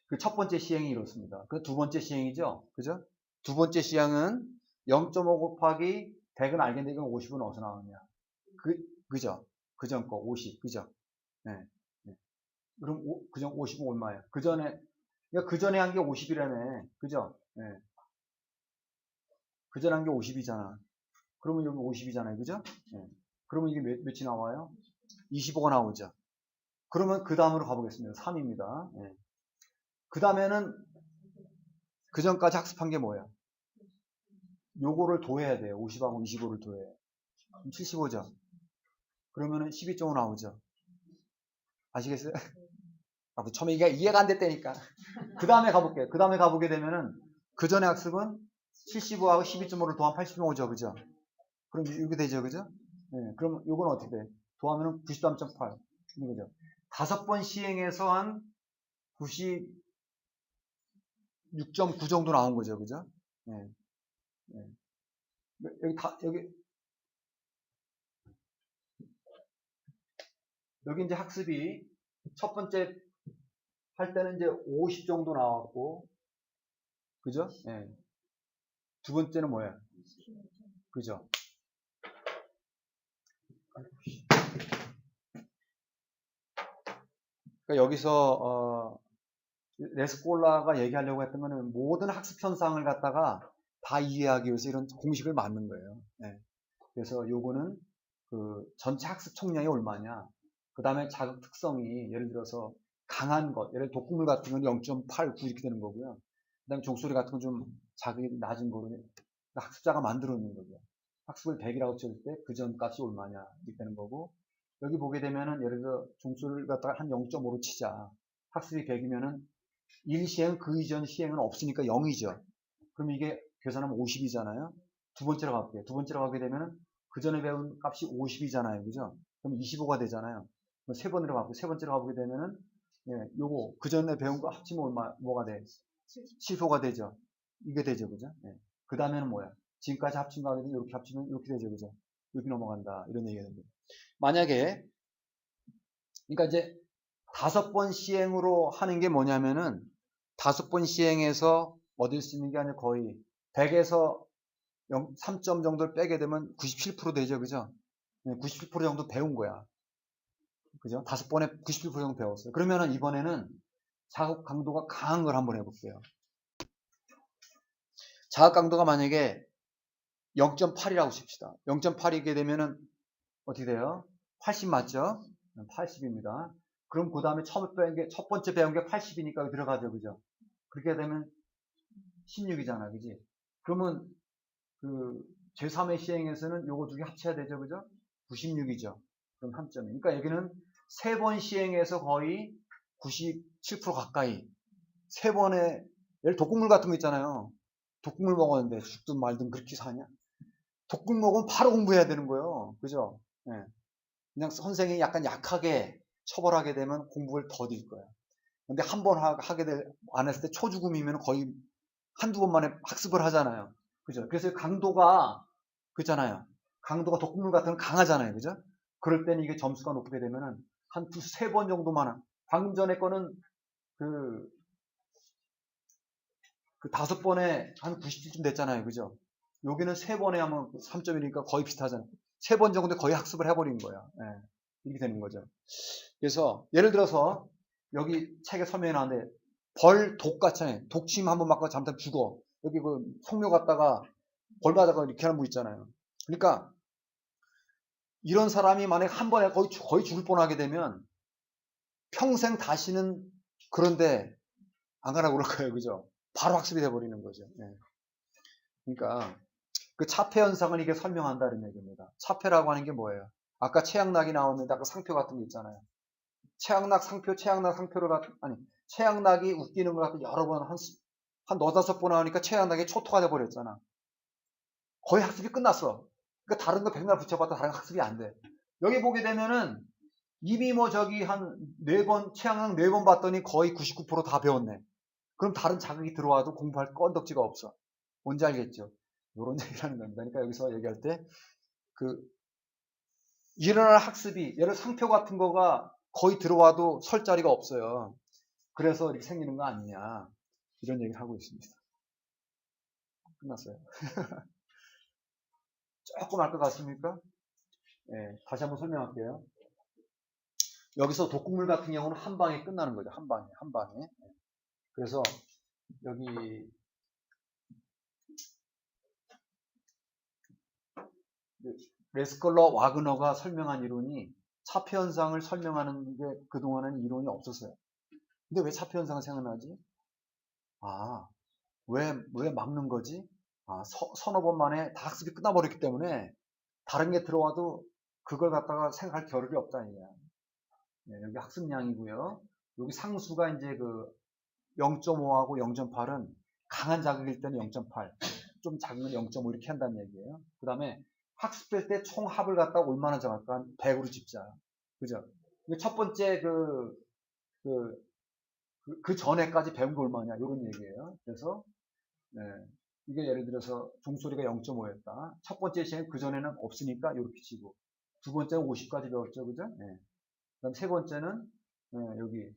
Speaker 1: 그 첫 번째 시행이 이렇습니다. 그 두 번째 시행이죠. 그죠? 두 번째 시행은 0.5 곱하기 100은 알겠는데 이건 50은 어디서 나오느냐? 그죠? 그 전 거 50. 그죠? 그럼 그전 50은 얼마예요? 그 전에 한 게 50이라며. 그죠? 그 전에 한 게 50이잖아. 그러면 여기 50이잖아요. 그죠? 그러면 이게 몇이 나와요? 25가 나오죠. 그러면 그 다음으로 가보겠습니다. 3입니다. 그 다음에는 그 전까지 학습한 게 뭐야? 요거를 더해야 돼요. 50하고 25를 더해. 75죠. 그러면은 12.5 나오죠. 아시겠어요? 아, 처음에 이게 이해가 안 됐다니까. 그 다음에 가볼게요. 그 다음에 가보게 되면은 그 전에 학습은 75하고 12.5를 더하면 85죠. 그죠? 그럼 이렇게 되죠. 그죠? 네, 그럼 요건 어떻게 돼? 더하면 93.8. 이거죠. 5번 시행해서 한 96.9 정도 나온 거죠. 그죠? 네, 네. 여기 이제 학습이 첫 번째 할 때는 이제 50 정도 나왔고, 그죠? 네. 두 번째는 뭐야? 그죠? 그러니까 여기서 레스콜라가 얘기하려고 했던 거는 모든 학습 현상을 갖다가 다 이해하기 위해서 이런 공식을 만든 거예요. 네. 그래서 요거는 그 전체 학습 총량이 얼마냐, 그 다음에 자극 특성이 예를 들어서 강한 것, 예를 들어 독극물 같은 건 0.8, 9 이렇게 되는 거고요. 그 다음에 종소리 같은 건 좀 자극이 낮은 거로 학습자가 만들어놓는 거죠. 학습을 100이라고 칠 때 그 전 값이 얼마냐 이렇게 되는 거고, 여기 보게 되면은 예를 들어 종소리를 갖다가 한 0.5로 치자. 학습이 100이면은 1시행 그 이전 시행은 없으니까 0이죠. 그럼 이게 계산하면 50이잖아요. 두 번째로 갈게요. 두 번째로 가게 되면은 그 전에 배운 값이 50이잖아요. 그죠? 그럼 25가 되잖아요. 그럼 세 번으로 가고, 세 번째로 가보게 되면은, 예, 요거, 그 전에 배운 거 합치면 뭐가 돼? 75가 되죠. 이게 되죠. 그죠? 예. 그 다음에는 뭐야? 지금까지 합친 거 하게 되면 이렇게 합치면 이렇게 되죠. 그죠? 이렇게 넘어간다. 이런 얘기가 됩니다. 만약에, 그러니까 이제 5번 시행으로 하는 게 뭐냐면은, 5번 시행해서 얻을 수 있는 게 아니라 거의 100에서 3점 정도를 빼게 되면 97% 되죠. 그죠? 97% 정도 배운 거야. 그죠? 5번에 97% 정도 배웠어요. 그러면은 이번에는 자극 강도가 강한 걸 한번 해볼게요. 자극 강도가 만약에 0.8이라고 칩시다. 0.8이게 되면은 어떻게 돼요? 80 맞죠? 80입니다. 그럼 그 다음에 첫 번째 배운 게 80이니까 들어가죠. 그죠? 그렇게 되면 16이잖아. 그지? 그러면 그 제3회 시행에서는 요거 두 개 합쳐야 되죠. 그죠? 96이죠. 그럼 한 점이. 그러니까 여기는 3번 시행해서 거의 97% 가까이. 3번에, 예를 독극물 같은 거 있잖아요. 독극물 먹었는데 죽든 말든 그렇게 사냐? 독극물 먹으면 바로 공부해야 되는 거예요. 그죠? 예. 그냥 선생이 약간 약하게 처벌하게 되면 공부를 더딜 거야. 근데 한 번 안 했을 때 초죽음이면 거의 한두 번만에 학습을 하잖아요. 그죠? 그래서 강도가, 그잖아요. 강도가 독극물 같은 건 강하잖아요. 그죠? 그럴 때는 이게 점수가 높게 되면은 한 두세 번 정도만, 방금 전에 거는 그 5번에 한 97쯤 됐잖아요. 그죠? 여기는 3번에 하면 3점이니까 거의 비슷하잖아요. 3번 정도 거의 학습을 해버린 거야. 예, 이렇게 되는 거죠. 그래서 예를 들어서 여기 책에 설명해 놨는데 독 같잖아요. 독침 한번 맞고 잠깐 죽어. 여기 그 성묘 갔다가 벌 받아가 이렇게 하는 분 있잖아요. 그러니까 이런 사람이 만약에 한 번에 거의 죽을 뻔하게 되면 평생 다시는 그런데 안 가라고 그럴 거예요. 그죠? 바로 학습이 돼버리는 거죠. 예. 그러니까 그 차폐 현상을 이게 설명한다는 얘기입니다. 차폐라고 하는 게 뭐예요? 아까 최양락이 나왔는데 아까 상표 같은 거 있잖아요. 최양락 상표를 최양락이 웃기는 걸 갖고 여러 번 한 너다섯 번 하니까 최양락이 초토가 돼버렸잖아. 거의 학습이 끝났어. 그러니까 다른 거 백날 붙여봤다 다른 학습이 안 돼. 여기 보게 되면은 이미 뭐 저기 한 4번, 최양락 4번 봤더니 거의 99% 다 배웠네. 그럼 다른 자극이 들어와도 공부할 건덕지가 없어. 뭔지 알겠죠? 이런 얘기를 하는 겁니다. 그러니까 여기서 얘기할 때 일어날 학습이, 예를 상표 같은 거가 거의 들어와도 설 자리가 없어요. 그래서 이렇게 생기는 거 아니냐. 이런 얘기를 하고 있습니다. 끝났어요. 조금 알 것 같습니까? 네, 다시 한번 설명할게요. 여기서 독극물 같은 경우는 한 방에 끝나는 거죠. 한 방에. 그래서 여기 레스컬러 와그너가 설명한 이론이 차폐 현상을 설명하는 게 그동안은 이론이 없었어요. 근데 왜 차폐 현상을 생각나지?
Speaker 3: 왜 막는 거지? 서너 번 만에 다 학습이 끝나버렸기 때문에 다른 게 들어와도 그걸 갖다가 생각할 겨를이 없다. 이게. 네, 여기 학습량이고요. 여기 상수가 이제 그 0.5하고 0.8은 강한 자극일 때는 0.8, 좀 작으면 0.5 이렇게 한다는 얘기예요. 그 다음에 학습될 때 총합을 갖다가 얼마나 정할까? 100으로 집자. 그죠? 첫 번째 그 전에까지 배운 게 얼마냐? 이런 얘기예요. 그래서, 네, 이게 예를 들어서 종소리가 0.5였다. 첫 번째 시간에 그 전에는 없으니까 이렇게 치고, 두 번째는 50까지 배웠죠. 그죠? 네. 그다음 세 번째는, 여기,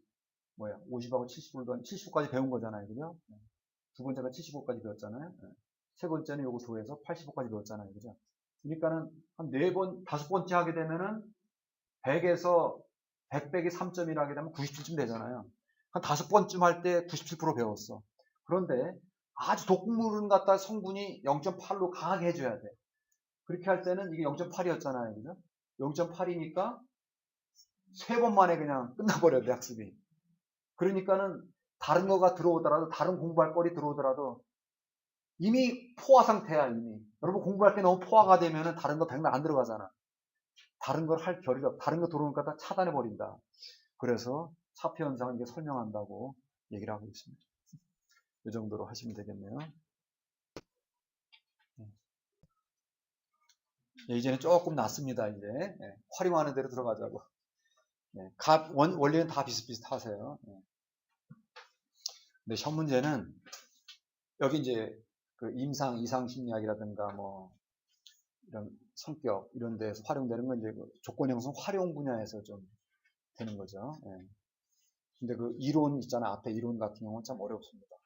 Speaker 3: 50하고 75까지 배운 거잖아요. 그죠? 네. 두 번째가 75까지 배웠잖아요. 네. 세 번째는 요거 더해서 85까지 배웠잖아요. 그죠? 그러니까는 한 4번, 5번째 하게 되면은 100에서 100 빼기 3.1 하게 되면 97쯤 되잖아요. 한 5번쯤 할 때 97% 배웠어. 그런데 아주 독물은 갖다 성분이 0.8로 강하게 해줘야 돼. 그렇게 할 때는 이게 0.8이었잖아요. 그죠? 0.8이니까 3번 만에 그냥 끝나버려야 돼, 학습이. 그러니까는 다른 거가 들어오더라도, 다른 공부할 거리 들어오더라도 이미 포화 상태야, 이미. 여러분 공부할 때 너무 포화가 되면은 다른 거 백날 안 들어가잖아. 다른 걸 할 결이 없, 다른 거 들어오니까 다 차단해버린다. 그래서 사표 현상을 이게 설명한다고 얘기를 하고 있습니다. 이 정도로 하시면 되겠네요. 이제는 조금 낫습니다, 이제. 활용하는 대로 들어가자고. 원리는 다 비슷비슷하세요. 근데 시험 문제는 여기 이제 그 임상, 이상 심리학이라든가 뭐 이런 성격 이런 데서 활용되는 건 이제 그 조건 형성 활용 분야에서 좀 되는 거죠. 근데 그 이론 있잖아요. 앞에 이론 같은 경우는 참 어렵습니다.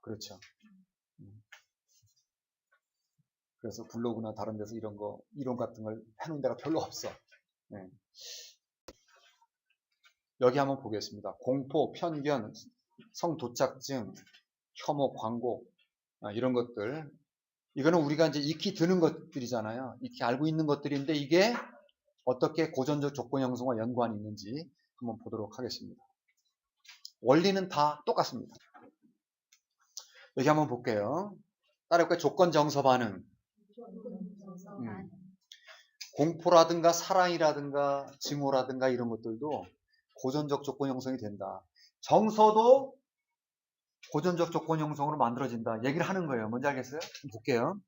Speaker 3: 그렇죠. 그래서 블로그나 다른 데서 이런 거, 이론 같은 걸 해놓은 데가 별로 없어. 여기 한번 보겠습니다. 공포, 편견, 성도착증, 혐오, 광고, 이런 것들. 이거는 우리가 이제 익히 드는 것들이잖아요. 익히 알고 있는 것들인데 이게 어떻게 고전적 조건 형성과 연관이 있는지 한번 보도록 하겠습니다. 원리는 다 똑같습니다. 여기 한번 볼게요. 따라해볼까요? 조건 정서 반응. 공포라든가 사랑이라든가 증오라든가 이런 것들도 고전적 조건 형성이 된다. 정서도 고전적 조건 형성으로 만들어진다. 얘기를 하는 거예요. 뭔지 알겠어요? 볼게요.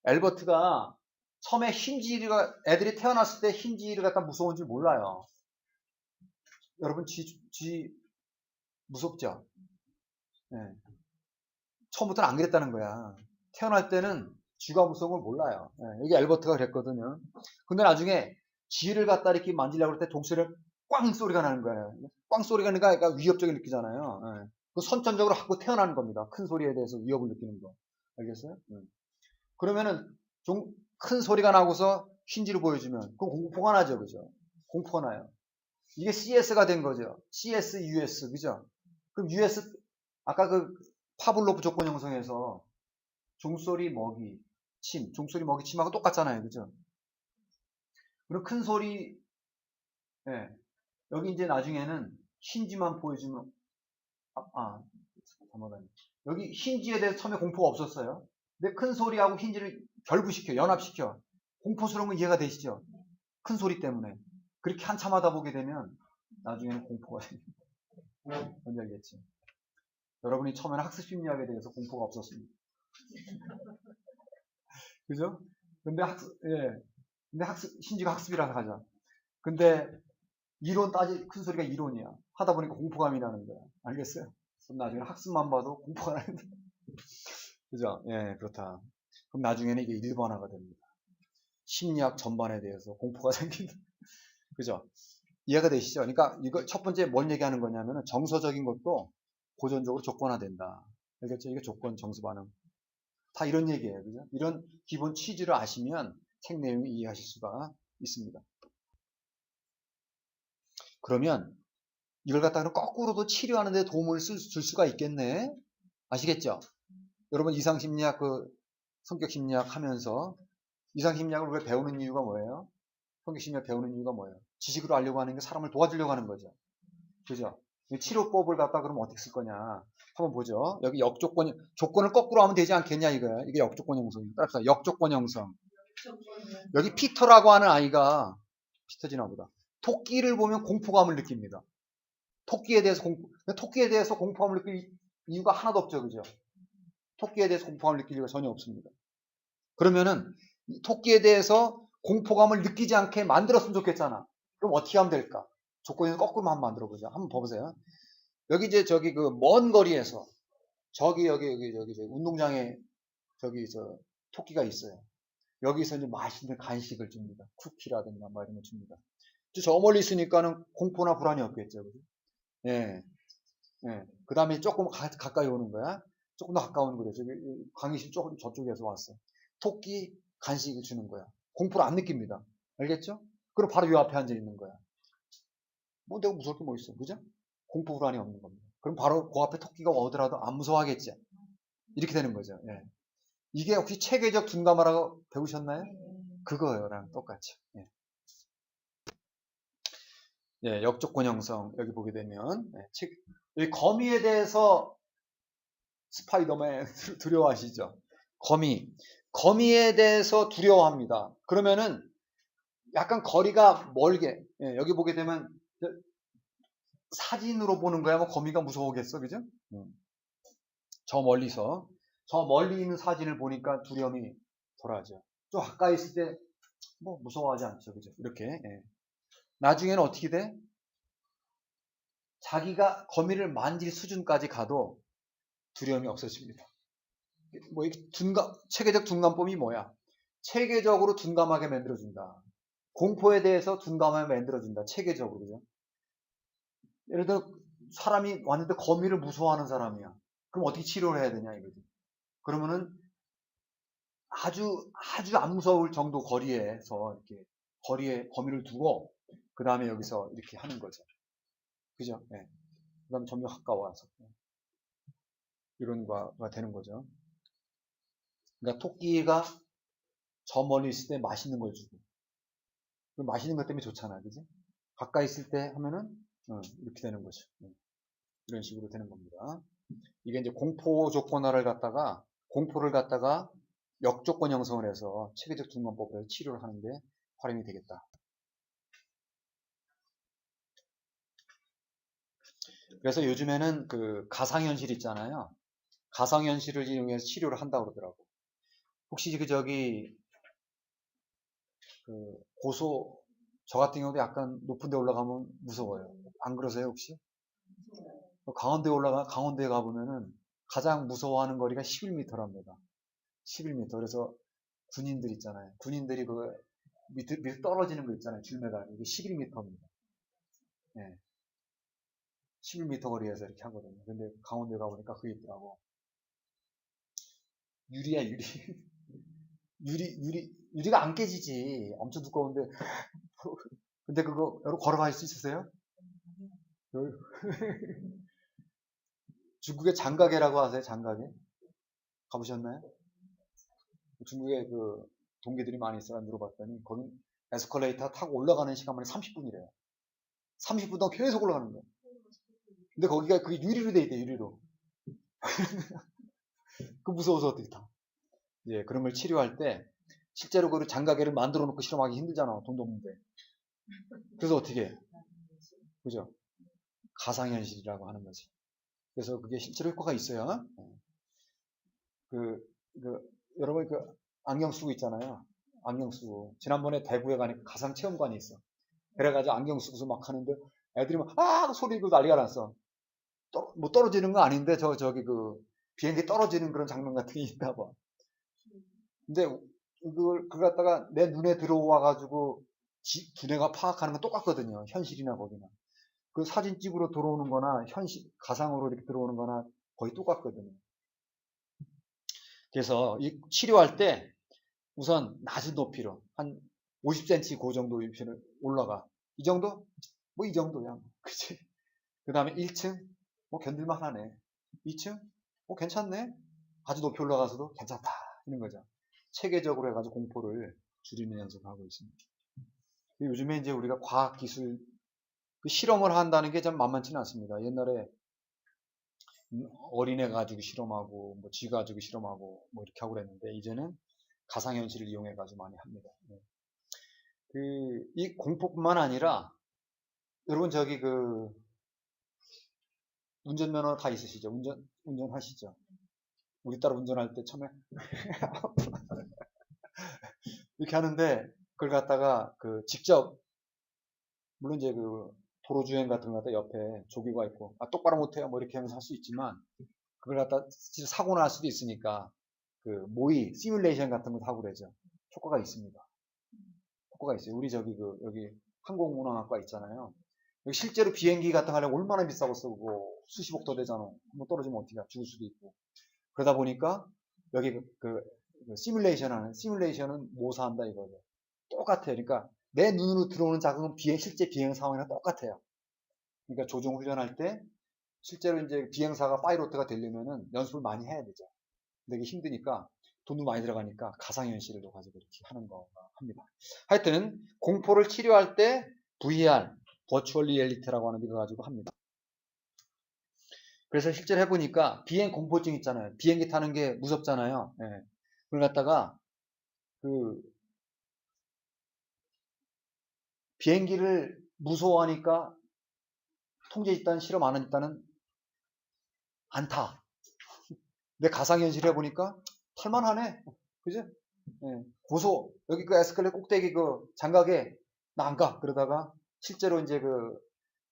Speaker 3: 엘버트가 처음에 흰지가 애들이 태어났을 때 흰지를 갖다 무서운 줄 몰라요. 여러분 쥐 무섭죠? 네. 처음부터는 안 그랬다는 거야. 태어날 때는 쥐가 무서운 걸 몰라요. 네. 여기 엘버트가 그랬거든요. 근데 나중에 쥐를 갖다 이렇게 만지려고 할 때 독소리를 꽝 소리가 나는 거예요. 꽝 소리가 나니까 위협적이 느끼잖아요. 네. 그 선천적으로 하고 태어나는 겁니다. 큰 소리에 대해서 위협을 느끼는 거. 알겠어요? 그러면은 좀 큰 소리가 나고서 흰지를 보여주면 그건 공포가 나죠. 그죠? 공포가 나요. 이게 CS가 된 거죠. CS, US. 그죠? 그럼 US, 아까 그 파블로프 조건 형성에서 종소리, 먹이, 침, 종소리, 먹이, 침하고 똑같잖아요. 그죠? 그리고 큰 소리, 여기 이제 나중에는 흰지만 보여주면, 잠깐만요. 여기 흰지에 대해서 처음에 공포가 없었어요. 근데 큰 소리하고 흰지를 결부시켜, 연합시켜. 공포스러운 건 이해가 되시죠? 큰 소리 때문에. 그렇게 한참 하다 보게 되면 나중에는 공포가 생깁니다. 뭔지 알겠지? 여러분이 처음에는 학습심리학에 대해서 공포가 없었습니다. 그죠? 근데 신지가 학습이라서 하자. 근데 이론 큰 소리가 이론이야. 하다 보니까 공포감이 나는 거야. 알겠어요? 그럼 나중에 학습만 봐도 공포가 나는데. 그죠? 그렇다. 그럼 나중에는 이게 일반화가 됩니다. 심리학 전반에 대해서 공포가 생긴다. 그죠? 이해가 되시죠? 그러니까 이거 첫 번째 뭔 얘기하는 거냐면은 정서적인 것도 고전적으로 조건화된다. 알겠죠? 이게 조건 정서 반응. 다 이런 얘기예요. 그죠? 이런 기본 취지를 아시면 책 내용을 이해하실 수가 있습니다. 그러면 이걸 갖다가 거꾸로도 치료하는 데 도움을 줄 수가 있겠네. 아시겠죠? 여러분 이상심리학 성격심리학 하면서 이상심리학을 왜 배우는 이유가 뭐예요? 성격심리학 배우는 이유가 뭐예요? 지식으로 알려고 하는 게 사람을 도와주려고 하는 거죠. 그죠? 치료법을 갖다 그러면 어떻게 쓸 거냐.
Speaker 1: 한번 보죠. 여기 조건을 거꾸로 하면 되지 않겠냐 이거야. 이게 역조건 형성입니다. 따라서 역조건 형성. 여기 피터라고 하는 아이가, 피터지나 보다. 토끼를 보면 공포감을 느낍니다. 토끼에 대해서 공포감을 느낄 이유가 하나도 없죠. 그죠? 토끼에 대해서 공포감을 느낄 이유가 전혀 없습니다. 그러면은 토끼에 대해서 공포감을 느끼지 않게 만들었으면 좋겠잖아. 그럼 어떻게 하면 될까? 조건을 거꾸로 한번 만들어 보자. 한번 봐보세요. 여기 이제 저기 그 먼 거리에서 여기 운동장에 토끼가 있어요. 여기서 이제 맛있는 간식을 줍니다. 쿠키라든가 뭐 이런 거 줍니다. 저 멀리 있으니까는 공포나 불안이 없겠죠. 그죠? 예. 예. 그 다음에 조금 가까이 오는 거야. 조금 더 가까운 거래. 저기 강의실 조금 저쪽에서 왔어. 토끼 간식을 주는 거야. 공포를 안 느낍니다. 알겠죠? 그럼 바로 요 앞에 앉아 있는 거야. 뭐 내가 무서울 게 뭐 있어. 그죠? 공포 불안이 없는 겁니다. 그럼 바로 그 앞에 토끼가 오더라도 안 무서워하겠지. 이렇게 되는 거죠. 예. 이게 혹시 체계적 둔감화라고 배우셨나요? 그거랑 똑같죠. 예. 예, 역조건 형성 여기 보게 되면 여기 거미에 대해서 스파이더맨 두려워하시죠? 거미에 대해서 두려워합니다. 그러면은 약간 거리가 멀게, 예, 여기 보게 되면 사진으로 보는 거야 뭐 거미가 무서우겠어, 그죠? 저 멀리 있는 사진을 보니까 두려움이 덜하죠. 좀 가까이 있을 때 뭐 무서워하지 않죠, 그죠? 이렇게. 예. 나중에는 어떻게 돼? 자기가 거미를 만질 수준까지 가도 두려움이 없어집니다. 뭐 이게 체계적 둔감범이 뭐야? 체계적으로 둔감하게 만들어준다. 공포에 대해서 둔감하게 만들어준다. 체계적으로. 그죠? 예를 들어 사람이 왔는데 거미를 무서워하는 사람이야. 그럼 어떻게 치료를 해야 되냐 이거지. 그러면은 아주 안 무서울 정도 거리에서 이렇게 거리에 거미를 두고 그 다음에 여기서 이렇게 하는 거죠. 그죠? 네. 그 다음에 점점 가까워서 이런 거가 되는 거죠. 그러니까 토끼가 저 멀리 있을 때 맛있는 걸 주고 그 맛있는 것 때문에 좋잖아, 그지? 가까이 있을 때 하면은 이렇게 되는 거죠. 이런 식으로 되는 겁니다. 이게 이제 공포 조건화를 공포를 갖다가 역조건 형성을 해서 체계적 둔감법으로 치료를 하는데 활용이 되겠다. 그래서 요즘에는 그 가상현실 있잖아요. 가상현실을 이용해서 치료를 한다고 그러더라고. 혹시 저 같은 경우도 약간 높은 데 올라가면 무서워요. 안 그러세요, 혹시? 강원도에 가보면은 가장 무서워하는 거리가 11m랍니다. 11m. 그래서 군인들 있잖아요. 군인들이 밑에 떨어지는 거 있잖아요. 줄매달. 이게 11m입니다. 네. 11m 거리에서 이렇게 하거든요. 근데 강원도에 가보니까 그게 있더라고. 유리야, 유리. 유리가 안 깨지지. 엄청 두꺼운데. 근데 그거 여러분 걸어갈 수 있으세요? 중국에 장가게라고 하세요? 장가게? 가보셨나요? 중국에 그 동기들이 많이 있어요. 물어봤더니 거기 에스컬레이터 타고 올라가는 시간만이 30분이래요. 30분 동안 계속 올라가는 거예요. 근데 거기가 그게 유리로 돼 있대, 유리로. 그 무서워서 어떻게 타? 예, 그런 걸 치료할 때 실제로 그 장가게를 만들어 놓고 실험하기 힘들잖아. 돈도 없는데. 그래서 어떻게 해? 그죠? 가상현실이라고 하는 거지. 그래서 그게 실제로 효과가 있어요. 여러분 안경 쓰고 있잖아요. 안경 쓰고. 지난번에 대구에 가니까 가상체험관이 있어. 그래가지고 안경 쓰고서 막 하는데 애들이 막 소리고 난리가 났어. 뭐 떨어지는 거 아닌데 비행기 떨어지는 그런 장면 같은 게 있나 봐. 근데 그걸 갖다가 내 눈에 들어와가지고 두뇌가 파악하는 건 똑같거든요. 현실이나 거기나. 그 사진 찍으러 들어오는 거나 가상으로 이렇게 들어오는 거나 거의 똑같거든요. 그래서 이 치료할 때 우선 낮은 높이로 한 50cm 그 정도 높이를 올라가. 이 정도? 뭐 이 정도야. 그치? 그 다음에 1층? 뭐 견딜만 하네. 2층? 뭐 괜찮네. 아주 높이 올라가서도 괜찮다. 이런 거죠. 체계적으로 해가지고 공포를 줄이는 연습을 하고 있습니다. 요즘에 이제 우리가 과학기술, 실험을 한다는 게 좀 만만치는 않습니다. 옛날에
Speaker 3: 어린애 가지고 실험하고 뭐 쥐 가지고 실험하고 뭐 이렇게 하고 그랬는데 이제는 가상현실을 이용해 가지고 많이 합니다. 이 공포뿐만 아니라 여러분 저기 운전면허 다 있으시죠? 운전하시죠? 우리 딸 운전할 때 처음에 이렇게 하는데 그걸 갖다가 직접 물론 이제 도로 주행 같은 거 갖다 옆에 조교가 있고 똑바로 못해요 뭐 이렇게 하면서 할 수 있지만 그걸 갖다 진짜 사고 날 수도 있으니까 모의 시뮬레이션 같은 거 하고 그러죠. 효과가 있습니다. 효과가 있어요. 우리 여기 항공운항학과 있잖아요. 여기 실제로 비행기 같은 거 하려면 얼마나 비싸겠어. 그거 수십억 더 되잖아. 한번 떨어지면 어떻게 죽을 수도 있고. 그러다 보니까 여기 시뮬레이션은 모사한다 이거죠. 똑같아요. 그러니까 내 눈으로 들어오는 자극은 실제 비행 상황이랑 똑같아요. 그러니까 조종 훈련할 때 실제로 이제 비행사가 파이로트가 되려면은 연습을 많이 해야 되죠. 근데 이게 힘드니까 돈도 많이 들어가니까 가상현실을 가지고 이렇게 하는 거 합니다. 하여튼 공포를 치료할 때 VR, 버추얼 리얼리티라고 하는 거 가지고 합니다. 그래서 실제로 해보니까 비행 공포증 있잖아요. 비행기 타는 게 무섭잖아요. 예. 그걸 갖다가 비행기를 무서워하니까 통제 집단 실험 안 하는 집단은 안 타. 근데 가상현실 해보니까 탈만하네. 그죠? 예. 고소. 여기 에스컬레이터 꼭대기 장각에 나 안 가. 그러다가 실제로 이제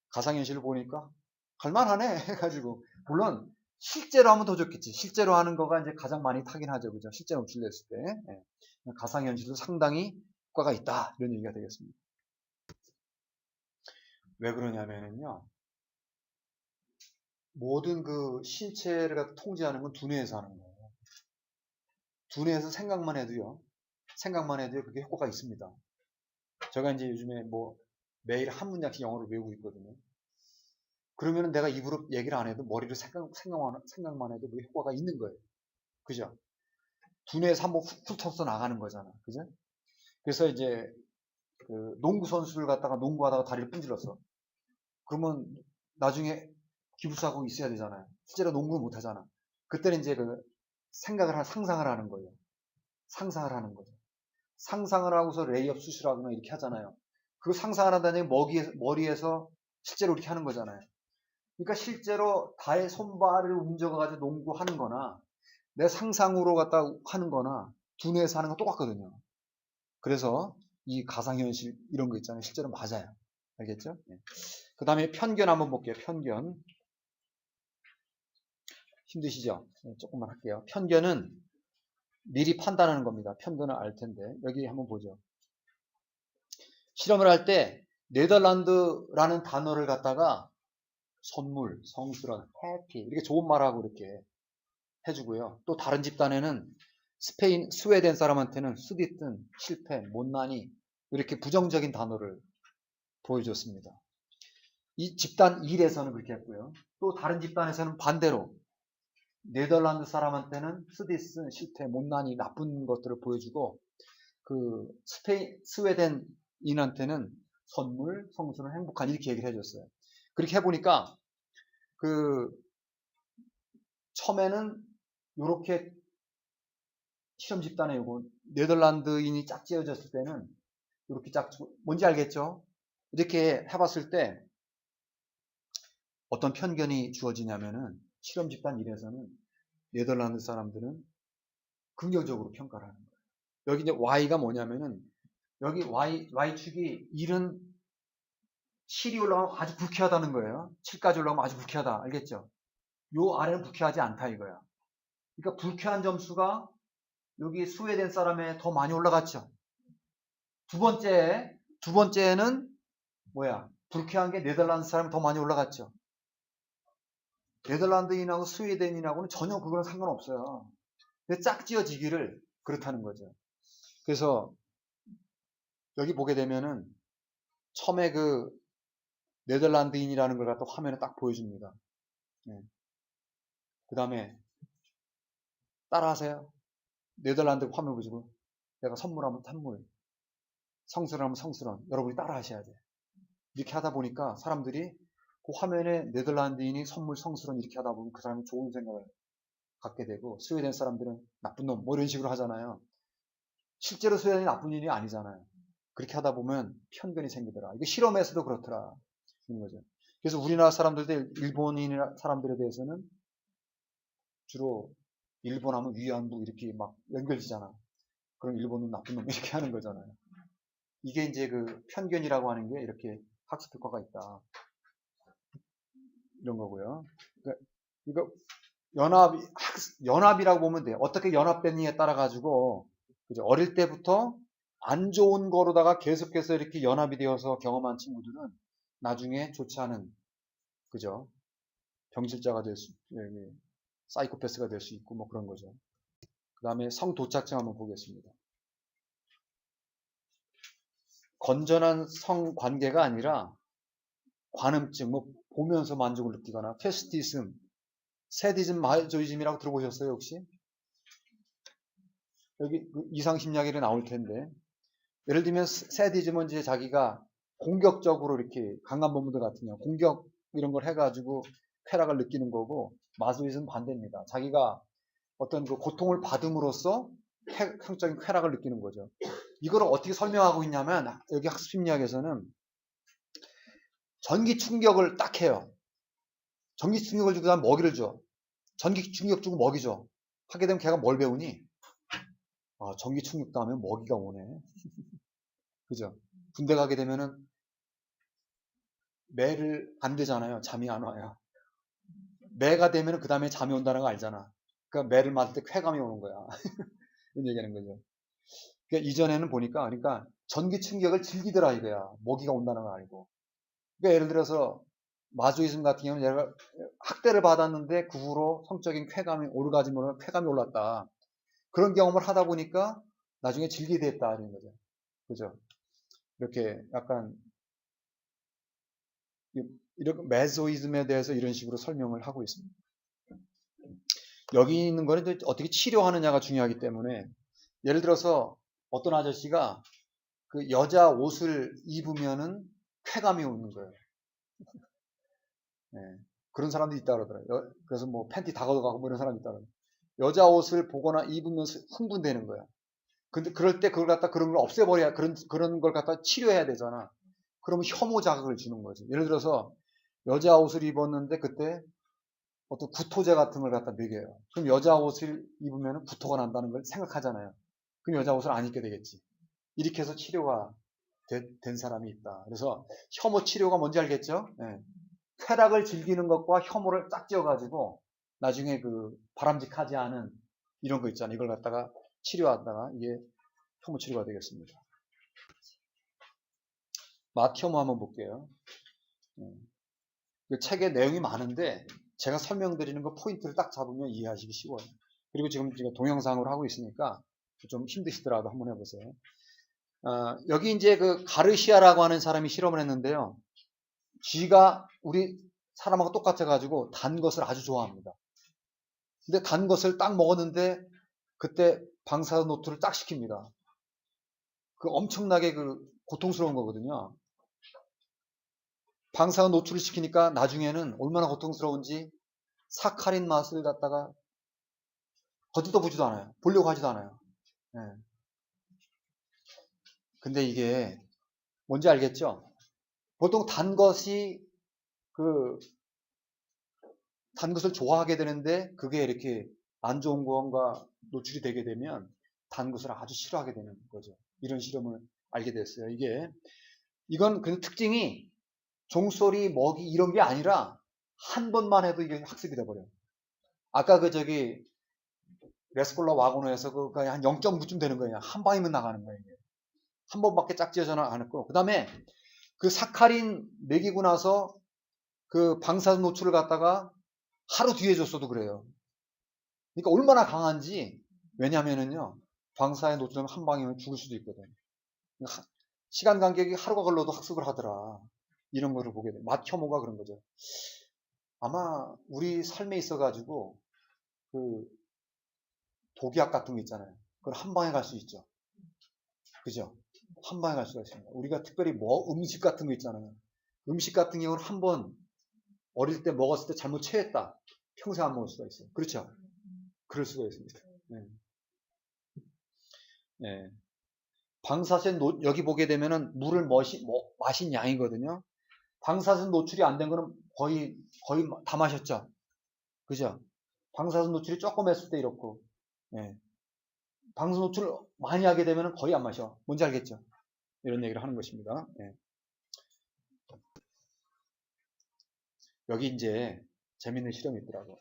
Speaker 3: 가상현실을 보니까 갈만하네. 해가지고. 물론 실제로 하면 더 좋겠지. 실제로 하는 거가 이제 가장 많이 타긴 하죠. 그죠? 실제 노출됐을 때. 예. 가상현실도 상당히 효과가 있다. 이런 얘기가 되겠습니다. 왜 그러냐면요. 모든 신체를 통제하는 건 두뇌에서 하는 거예요. 두뇌에서 생각만 해도요 그게 효과가 있습니다. 제가 이제 요즘에 매일 한 문장씩 영어를 외우고 있거든요. 그러면 내가 입으로 얘기를 안 해도 머리로 생각만 해도 그게 효과가 있는 거예요. 그죠? 두뇌에서 한번 훅 터서 나가는 거잖아. 그죠? 그래서 이제 농구 선수를 갖다가 농구하다가 다리를 분질렀어. 그러면 나중에 기부사고 있어야 되잖아요. 실제로 농구를 못 하잖아. 그때는 이제 상상을 하는 거예요. 상상을 하는 거죠. 상상을 하고서 레이업 슛이라거나 이렇게 하잖아요. 그거 상상을 한다는 얘기는 머리에서 실제로 이렇게 하는 거잖아요. 그러니까 실제로 다의 손발을 움직여가지고 농구하는 거나 내 상상으로 갖다 하는 거나 두뇌에서 하는 건 똑같거든요. 그래서 이 가상현실 이런 거 있잖아요. 실제로 맞아요. 알겠죠? 네. 그 다음에 편견 한번 볼게요. 편견. 힘드시죠? 네, 조금만 할게요. 편견은 미리 판단하는 겁니다. 편견을 알 텐데. 여기 한번 보죠. 실험을 할 때 네덜란드라는 단어를 갖다가 선물, 성스러운, 해피 이렇게 좋은 말하고 이렇게 해주고요. 또 다른 집단에는 스웨덴 사람한테는 쓰디쓴, 실패, 못난이 이렇게 부정적인 단어를 보여줬습니다. 이 집단 1에서는 그렇게 했고요. 또 다른 집단에서는 반대로 네덜란드 사람한테는 쓰디쓴, 실패, 못난이 나쁜 것들을 보여주고 스웨덴인한테는 선물, 성스러운, 행복한 이렇게 얘기를 해줬어요. 그렇게 해보니까 처음에는 이렇게 실험 집단에 네덜란드인이 짝지어졌을 때는 이렇게 뭔지 알겠죠? 이렇게 해봤을 때 어떤 편견이 주어지냐면은 실험 집단 1에서는 네덜란드 사람들은 긍정적으로 평가를 하는 거예요. 여기 이제 Y가 뭐냐면은 여기 Y축이 1은 7이 올라가면 아주 불쾌하다는 거예요. 7까지 올라가면 아주 불쾌하다. 알겠죠? 요 아래는 불쾌하지 않다 이거야. 그러니까 불쾌한 점수가 여기 스웨덴 사람에 더 많이 올라갔죠. 두 번째는 불쾌한 게 네덜란드 사람이 더 많이 올라갔죠. 네덜란드인하고 스웨덴인하고는 전혀 그거는 상관없어요. 근데 짝지어지기를 그렇다는 거죠. 그래서 여기 보게 되면은 처음에 네덜란드인이라는 걸 갖다 화면에 딱 보여줍니다. 네. 그 다음에 따라하세요. 네덜란드 화면 보시고 내가 선물하면 선물, 성스러운 하면 성스러운. 여러분이 따라 하셔야 돼요. 이렇게 하다 보니까 사람들이 그 화면에 네덜란드인이 선물 성스러운 이렇게 하다 보면 그 사람이 좋은 생각을 갖게 되고, 스웨덴 사람들은 나쁜 놈 뭐 이런 식으로 하잖아요. 실제로 스웨덴이 나쁜 일이 아니잖아요. 그렇게 하다 보면 편견이 생기더라. 이게 실험에서도 그렇더라. 이런 거죠. 그래서 우리나라 사람들도 일본인 사람들에 대해서는 주로 일본 하면 위안부 이렇게 막 연결지잖아. 그럼 일본은 나쁜 놈 이렇게 하는 거잖아요. 이게 이제 그 편견이라고 하는 게 이렇게 학습 효과가 있다. 이런 거고요. 그러니까 이거 연합이라고 보면 돼요. 어떻게 연합됐느냐에 따라 가지고, 그죠? 어릴 때부터 안 좋은 거로다가 계속해서 이렇게 연합이 되어서 경험한 친구들은 나중에 좋지 않은, 그죠? 병실자가 될 수, 사이코패스가 될 수 있고 뭐 그런 거죠. 그 다음에 성도착증 한번 보겠습니다. 건전한 성관계가 아니라 관음증, 뭐 보면서 만족을 느끼거나 테스티즘, 세디즘, 마조이즘이라고 들어보셨어요 혹시? 여기 이상심리학에 나올 텐데, 예를 들면 세디즘은 이제 자기가 공격적으로 이렇게 강간범들 같은 경우 공격 이런 걸 해가지고 쾌락을 느끼는 거고, 마조이즘은 반대입니다. 자기가 어떤 그 고통을 받음으로써 성적인 쾌락을 느끼는 거죠. 이걸 어떻게 설명하고 있냐면, 여기 학습심리학에서는 전기 충격을 딱 해요. 전기 충격을 주고 다음 먹이를 줘. 전기 충격 주고 먹이 줘. 하게 되면 걔가 뭘 배우니? 아, 전기 충격 다음에 먹이가 오네. 그죠? 군대 가게 되면은 매를 안 되잖아요. 잠이 안 와요. 매가 되면은 그 다음에 잠이 온다는 거 알잖아. 그러니까 매를 맞을 때 쾌감이 오는 거야. 이런 얘기하는 거죠. 그러니까 이전에는 보니까, 그러니까 전기 충격을 즐기더라 이거야. 먹이가 온다는 거 알고. 그러니까 예를 들어서 마조이즘 같은 경우는 얘가 학대를 받았는데 그 후로 성적인 쾌감이, 오르가즘으로 쾌감이 올랐다. 그런 경험을 하다 보니까 나중에 즐기게 됐다 이런 거죠. 그죠? 이렇게 약간 이런 메소이즘에 대해서 이런 식으로 설명을 하고 있습니다. 여기 있는 거는 어떻게 치료하느냐가 중요하기 때문에, 예를 들어서 어떤 아저씨가 그 여자 옷을 입으면은 쾌감이 오는 거예요. 네. 그런 사람도 있다 그러더라고요. 그래서 뭐 팬티 다 걷어가고 뭐 이런 사람이 있다 그러더라고요. 여자 옷을 보거나 입으면서 흥분되는 거야. 근데 그럴 때 그걸 갖다 그런 걸 없애버려야, 그런 걸 갖다 치료해야 되잖아. 그러면 혐오 자극을 주는 거지. 예를 들어서 여자 옷을 입었는데 그때 어떤 구토제 같은 걸 갖다 먹여요. 그럼 여자 옷을 입으면 구토가 난다는 걸 생각하잖아요. 그럼 여자 옷을 안 입게 되겠지. 이렇게 해서 치료가 된 사람이 있다. 그래서 혐오 치료가 뭔지 알겠죠? 네. 쾌락을 즐기는 것과 혐오를 짝 지어가지고 나중에 그 바람직하지 않은 이런 거 있잖아요. 이걸 갖다가 치료하다가 이게 혐오 치료가 되겠습니다. 맛혐오 한번 볼게요. 그 책에 내용이 많은데 제가 설명드리는 거 포인트를 딱 잡으면 이해하시기 쉬워요. 그리고 지금 제가 동영상으로 하고 있으니까 좀 힘드시더라도 한번 해보세요. 여기 이제 그 가르시아라고 하는 사람이 실험을 했는데요. 쥐가 우리 사람하고 똑같아가지고 단 것을 아주 좋아합니다. 근데 단 것을 딱 먹었는데 그때 방사노트를 딱 시킵니다. 그 엄청나게 그 고통스러운 거거든요. 방사노트를 시키니까 나중에는 얼마나 고통스러운지 사카린 맛을 갖다가 걷지도 보지도 않아요. 보려고 하지도 않아요. 네. 근데 이게 뭔지 알겠죠? 보통 단 것을 좋아하게 되는데 그게 이렇게 안 좋은 것과 노출이 되게 되면 단 것을 아주 싫어하게 되는 거죠. 이런 실험을 알게 됐어요. 이건 그 특징이 종소리, 먹이 이런 게 아니라 한 번만 해도 이게 학습이 돼버려요. 아까 레스콜라 와고노에서 한 0.9쯤 되는 거예요. 한 방이면 나가는 거예요. 한 번밖에 짝지어서는 안 했고, 그 다음에 그 사카린 먹이고 나서 그 방사선 노출을 갖다가 하루 뒤에 줬어도 그래요. 그러니까 얼마나 강한지, 왜냐면은요, 방사에 노출되면 한 방이면 죽을 수도 있거든. 시간 간격이 하루가 걸려도 학습을 하더라. 이런 거를 보게 돼. 맛 혐오가 그런 거죠. 아마 우리 삶에 있어가지고 그 독약 같은 거 있잖아요. 그걸 한 방에 갈 수 있죠. 그죠? 한 방에 갈 수가 있습니다. 우리가 특별히 음식 같은 거 있잖아요. 음식 같은 경우는 한 번 어릴 때 먹었을 때 잘못 체했다. 평생 안 먹을 수가 있어요. 그렇죠? 그럴 수가 있습니다. 네. 네. 방사선 여기 보게 되면은 물을 마신 양이거든요. 방사선 노출이 안 된 거는 거의 다 마셨죠. 그죠? 방사선 노출이 조금 했을 때 이렇고, 예. 방사선 노출을 많이 하게 되면 거의 안 마셔. 뭔지 알겠죠? 이런 얘기를 하는 것입니다. 예. 여기 이제 재밌는 실험이 있더라고.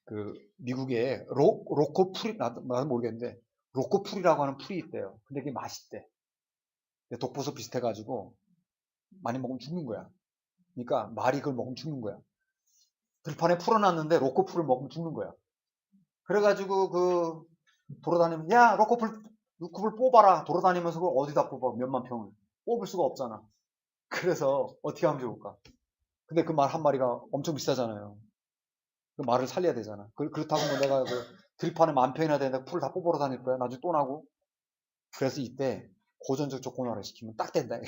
Speaker 3: 그 미국에 로코풀이 나도 모르겠는데 로코풀이라고 하는 풀이 있대요. 근데 그게 맛있대. 독보소 비슷해가지고 많이 먹으면 죽는 거야. 그러니까 말이 그걸 먹으면 죽는 거야. 들판에 풀어놨는데 로코풀을 먹으면 죽는 거야. 그래가지고 돌아다니면 야 로코풀 뽑아라. 돌아다니면서 그걸 어디다 뽑아 몇만 평을 뽑을 수가 없잖아. 그래서 어떻게 하면 좋을까? 근데 그 말 한 마리가 엄청 비싸잖아요. 그 말을 살려야 되잖아. 그렇다고 뭐 내가 들판에 만 평이나 되는데 풀을 다 뽑으러 다닐 거야. 나중에 또 나고. 그래서 이때 고전적 조건화를 시키면 딱 된다.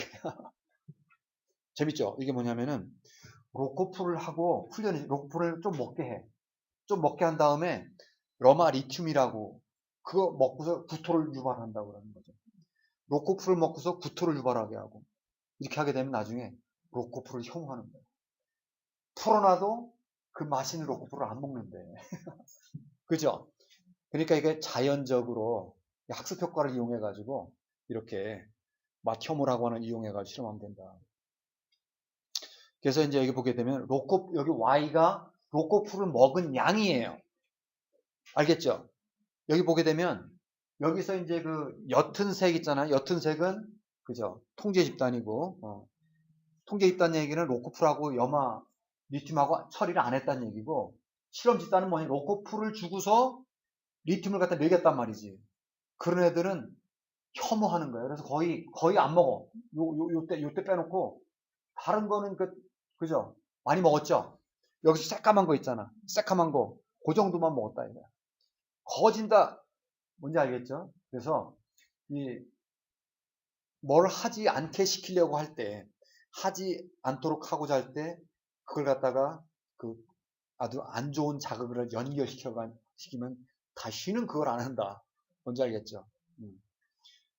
Speaker 3: 재밌죠? 이게 뭐냐면은 로코풀을 하고 로코풀을 좀 먹게 해. 좀 먹게 한 다음에 러마 리튬이라고 그거 먹고서 구토를 유발한다고 그러는 거죠. 로코풀을 먹고서 구토를 유발하게 하고 이렇게 하게 되면 나중에 로코풀을 혐오하는 거예요. 풀어놔도 그 맛있는 로코풀을 안 먹는데. 그죠? 그러니까 이게 자연적으로 학습 효과를 이용해 가지고 이렇게 맛 혐오라고 하는 이용해 가지고 실험하면 된다. 그래서 이제 여기 보게 되면 여기 Y가 로코풀을 먹은 양이에요. 알겠죠? 여기 보게 되면 여기서 이제 그 옅은 색 있잖아요. 옅은 색은 그죠? 통제 집단이고 통제 집단 얘기는 로코풀하고 염화 리튬하고 처리를 안 했다는 얘기고 실험 집단은 뭐냐? 로코풀을 주고서 리튬을 갖다 먹였단 말이지. 그런 애들은 혐오하는 거예요. 그래서 거의 안 먹어. 요때 빼놓고 다른 거는 그죠? 많이 먹었죠? 여기서 새까만 거 있잖아. 새까만 거. 그 정도만 먹었다 이거야. 거진다. 뭔지 알겠죠? 그래서 뭘 하지 않게 시키려고 할 때, 하지 않도록 하고자 할 때, 그걸 갖다가 아주 안 좋은 자극을 시키면 다시는 그걸 안 한다. 뭔지 알겠죠?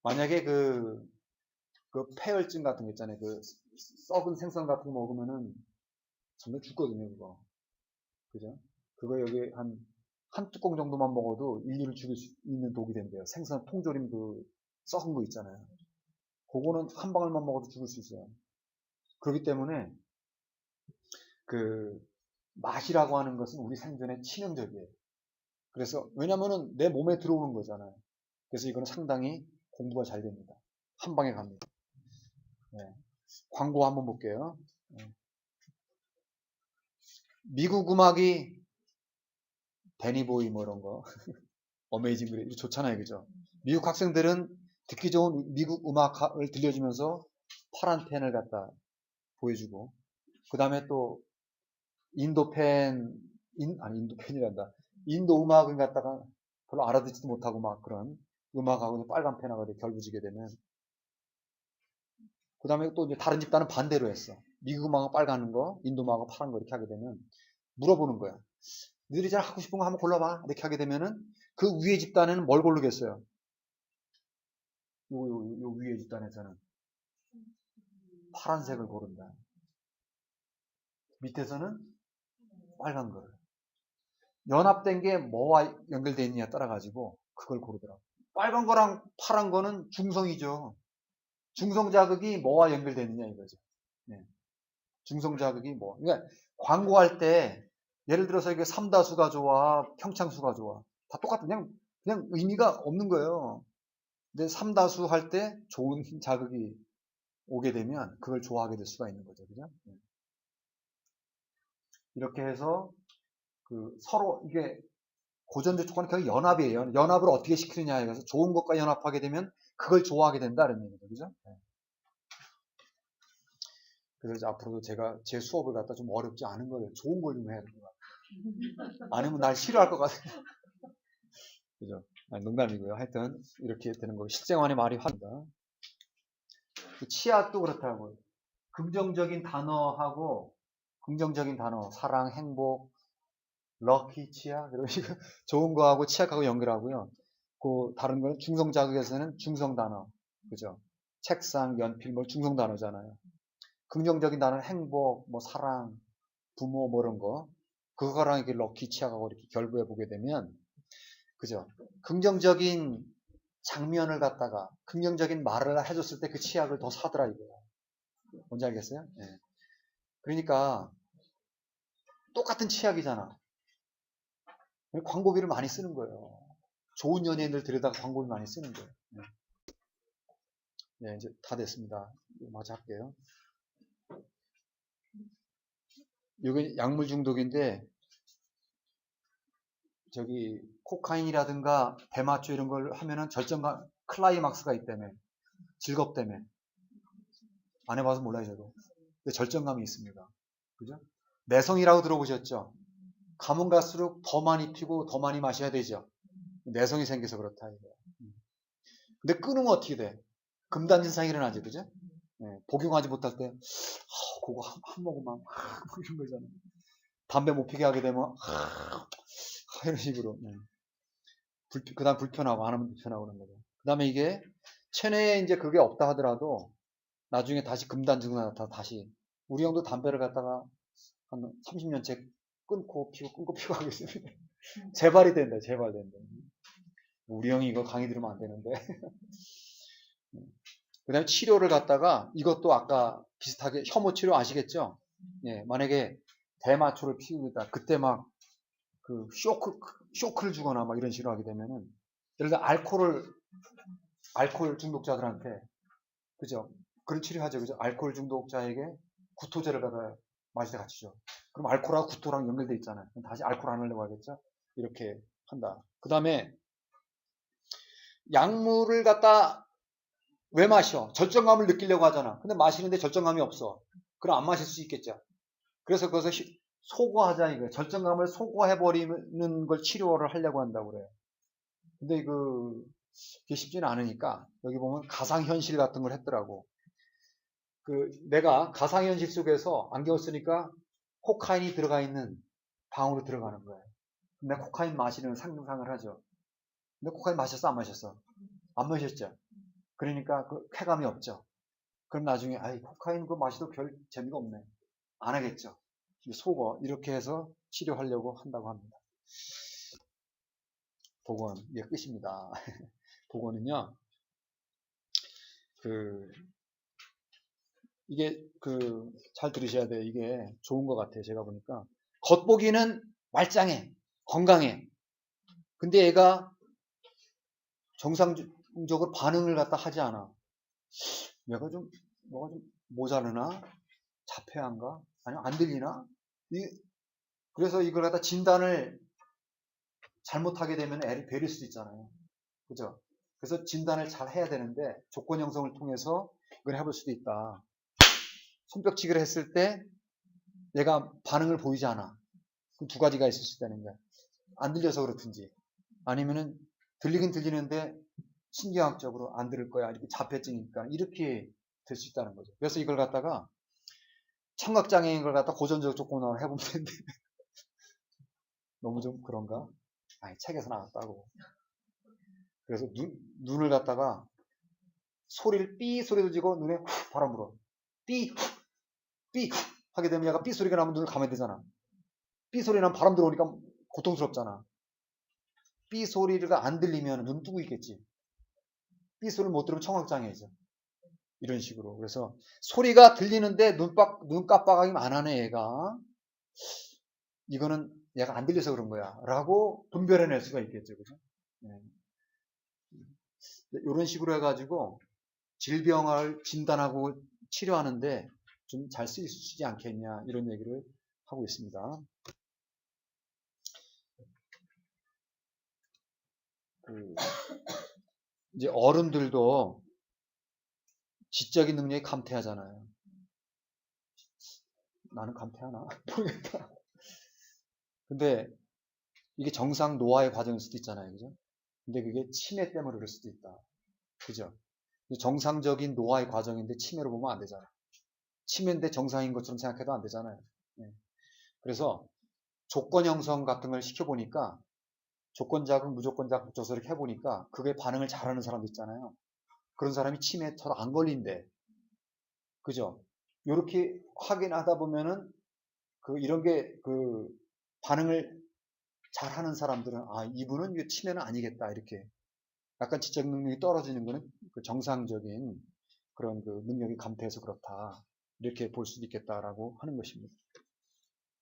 Speaker 3: 만약에 그 폐혈증 같은 거 있잖아요. 썩은 생선 같은 거 먹으면은 정말 죽거든요, 그거. 그죠? 그거 여기 한 뚜껑 정도만 먹어도 인류를 죽일 수 있는 독이 된대요. 생선 통조림 썩은 거 있잖아요. 그거는 한 방울만 먹어도 죽을 수 있어요. 그렇기 때문에 맛이라고 하는 것은 우리 생존에 치명적이에요. 그래서 왜냐면은 내 몸에 들어오는 거잖아요. 그래서 이거는 상당히 공부가 잘 됩니다. 한 방에 갑니다. 네. 광고 한번 볼게요. 네. 미국 음악이 데니보이 뭐 이런 거 어메이징 그레이스 좋잖아요, 그죠? 미국 학생들은 듣기 좋은 미국 음악을 들려주면서 파란 펜을 갖다 보여주고 그 다음에 또 인도 음악을 갖다가 별로 알아듣지도 못하고 막 그런 음악하고 빨간 펜하고 결부지게 되면 그 다음에 또 이제 다른 집단은 반대로 했어. 미국 음악은 빨간 거, 인도 음악은 파란 거 이렇게 하게 되면 물어보는 거야. 너희들이 잘 하고 싶은 거 한번 골라봐. 이렇게 하게 되면은 그 위에 집단에는 뭘 고르겠어요? 요 위에 집단에서는 파란색을 고른다. 밑에서는 빨간 거를. 연합된 게 뭐와 연결되어 있느냐에 따라 가지고 그걸 고르더라고. 빨간 거랑 파란 거는 중성이죠. 중성 자극이 뭐와 연결되어 있느냐 이거죠. 네. 중성 자극이 뭐. 그러니까 광고할 때 예를 들어서 이게 삼다수가 좋아, 평창수가 좋아. 다 똑같은 그냥 의미가 없는 거예요. 근데 삼다수 할 때 좋은 자극이 오게 되면 그걸 좋아하게 될 수가 있는 거죠. 그죠? 이렇게 해서 서로 이게 고전적 조건은 결국 연합이에요. 연합을 어떻게 시키느냐에 의해서 좋은 것과 연합하게 되면 그걸 좋아하게 된다는 얘기죠. 그죠? 그래서 앞으로도 제가 제 수업을 갖다 좀 어렵지 않은 걸 좋은 걸 좀 해야 될 것 같아요. 아니면 날 싫어할 것 같아요. 그죠? 아니, 농담이고요. 하여튼 이렇게 되는 거 실생활의 말이 합니다. 치약도 그렇다고요. 긍정적인 단어하고 긍정적인 단어, 사랑, 행복, 럭키, 치약, 이런 식으로 좋은 거하고 치약하고 연결하고요. 그 다른 건 중성 자극에서는 중성 단어, 그죠? 책상, 연필, 뭐 중성 단어잖아요. 긍정적인 단어는 행복, 뭐 사랑, 부모, 뭐 이런 거. 그거랑 이렇게 럭키, 치약하고 이렇게 결부해 보게 되면, 그죠? 긍정적인 장면을 갖다가 긍정적인 말을 해줬을 때 그 치약을 더 사더라 이거예요. 뭔지 알겠어요? 네. 그러니까 똑같은 치약이잖아. 광고비를 많이 쓰는 거예요. 좋은 연예인들 들여다가 광고를 많이 쓰는 거예요. 네. 네, 이제 다 됐습니다. 마저 할게요. 이게 약물 중독인데, 저기 코카인이라든가 대마초 이런 걸 하면은 절정감, 클라이막스가 있다며, 즐겁다며. 안 해봐서 몰라요 저도. 근데 절정감이 있습니다. 그죠? 내성이라고 들어보셨죠? 가면 갈수록 더 많이 피고 더 많이 마셔야 되죠. 내성이 생겨서 그렇다 이거예요. 근데 끊으면 어떻게 돼? 금단진상이 일어나지, 그죠? 네, 복용하지 못할 때, 그거 한 모금만, 이런 거잖아요. 담배 못 피게 하게 되면, 이런 식으로. 네. 그 다음 불편하고, 안 하면 불편하고 그런 거죠. 그 다음에 이게, 체내에 이제 그게 없다 하더라도, 나중에 다시 금단증 나타 다시. 우리 형도 담배를 갖다가 한 30년째 끊고 피고 하고 있습니다. 재발이 된다, 재발된다. 우리 형이 이거 강의 들으면 안 되는데. 그 다음에 치료를 갖다가 이것도 아까 비슷하게 혐오 치료 아시겠죠? 예, 만약에 대마초를 피우고 있다. 그때 막 그 쇼크를 주거나 막 이런 식으로 하게 되면은 예를 들어 알코올 중독자들한테 그죠? 그런 치료하죠. 그죠? 알코올 중독자에게 구토제를 갖다 마실 때 같이 줘. 그럼 알코올하고 구토랑 연결돼 있잖아요. 그럼 다시 알코올 안 하려고 하겠죠? 이렇게 한다. 그 다음에 약물을 갖다 왜 마셔? 절정감을 느끼려고 하잖아. 근데 마시는데 절정감이 없어. 그럼 안 마실 수 있겠죠. 그래서 그것을 소거하자 이거예요. 절정감을 소거해버리는 걸 치료를 하려고 한다고 그래요. 근데 그게 쉽지는 않으니까 여기 보면 가상현실 같은 걸 했더라고. 내가 가상현실 속에서 안경을 쓰니까 코카인이 들어가 있는 방으로 들어가는 거예요. 근데 코카인 마시는 상상을 하죠. 근데 코카인 마셨어? 안 마셨어? 안 마셨죠. 그러니까 그 쾌감이 없죠. 그럼 나중에 코카인 그거 마셔도 별 재미가 없네. 안 하겠죠. 속어 이렇게 해서 치료하려고 한다고 합니다. 복원 이게 끝입니다. 복원은요. 이게 잘 들으셔야 돼요. 이게 좋은 것 같아요. 제가 보니까 겉보기는 말짱해, 건강해. 근데 얘가 정상적으로 반응을 갖다 하지 않아. 얘가 뭐가 좀 모자르나? 자폐한가? 아니면 안 들리나? 그래서 이걸 갖다 진단을 잘못하게 되면 애를 베릴 수도 있잖아요. 그죠? 그래서 진단을 잘 해야 되는데 조건 형성을 통해서 이걸 해볼 수도 있다. 손뼉치기를 했을 때 얘가 반응을 보이지 않아. 그럼 두 가지가 있을 수 있다는 거야. 안 들려서 그렇든지 아니면은 들리긴 들리는데 신경학적으로 안 들을 거야. 이렇게 자폐증이니까 이렇게 될 수 있다는 거죠. 그래서 이걸 갖다가 청각장애인 걸 갖다 고전적 조건으로 해보면 되는데 너무 좀 그런가? 책에서 나왔다고. 그래서 눈을 갖다가 소리를 삐 소리도 지고 눈에 훅 바람 불어. 삐 하게 되면 얘가 삐 소리가 나면 눈을 감아야 되잖아. 삐 소리 나면 바람 들어오니까 고통스럽잖아. 삐 소리가 안 들리면 눈 뜨고 있겠지. 삐 소리를 못 들으면 청각장애죠. 이런 식으로. 그래서 소리가 들리는데 눈 깜빡하기만 안 하네 얘가. 이거는 얘가 안 들려서 그런 거야. 라고 분별해낼 수가 있겠죠. 그죠? 네. 이런 식으로 해가지고 질병을 진단하고 치료하는데 좀 잘 쓰이지 않겠냐 이런 얘기를 하고 있습니다. 이제 어른들도 지적인 능력이 감퇴하잖아요. 나는 감퇴하나? 모르겠다. 근데 이게 정상 노화의 과정일 수도 있잖아요. 그죠? 근데 그게 치매 때문에 그럴 수도 있다. 그죠? 정상적인 노화의 과정인데 치매로 보면 안 되잖아요. 치매인데 정상인 것처럼 생각해도 안 되잖아요. 네.
Speaker 1: 그래서 조건 형성 같은 걸 시켜보니까 조건자극, 무조건자극 조사 이렇게 해보니까 그게 반응을 잘하는 사람도 있잖아요. 그런 사람이 치매에 잘 안 걸린대. 그죠? 요렇게 확인하다 보면은 이런 게 반응을 잘하는 사람들은 이분은 이거 치매는 아니겠다 이렇게 약간 지적 능력이 떨어지는 거는 정상적인 그런 능력이 감퇴해서 그렇다 이렇게 볼 수도 있겠다라고 하는 것입니다.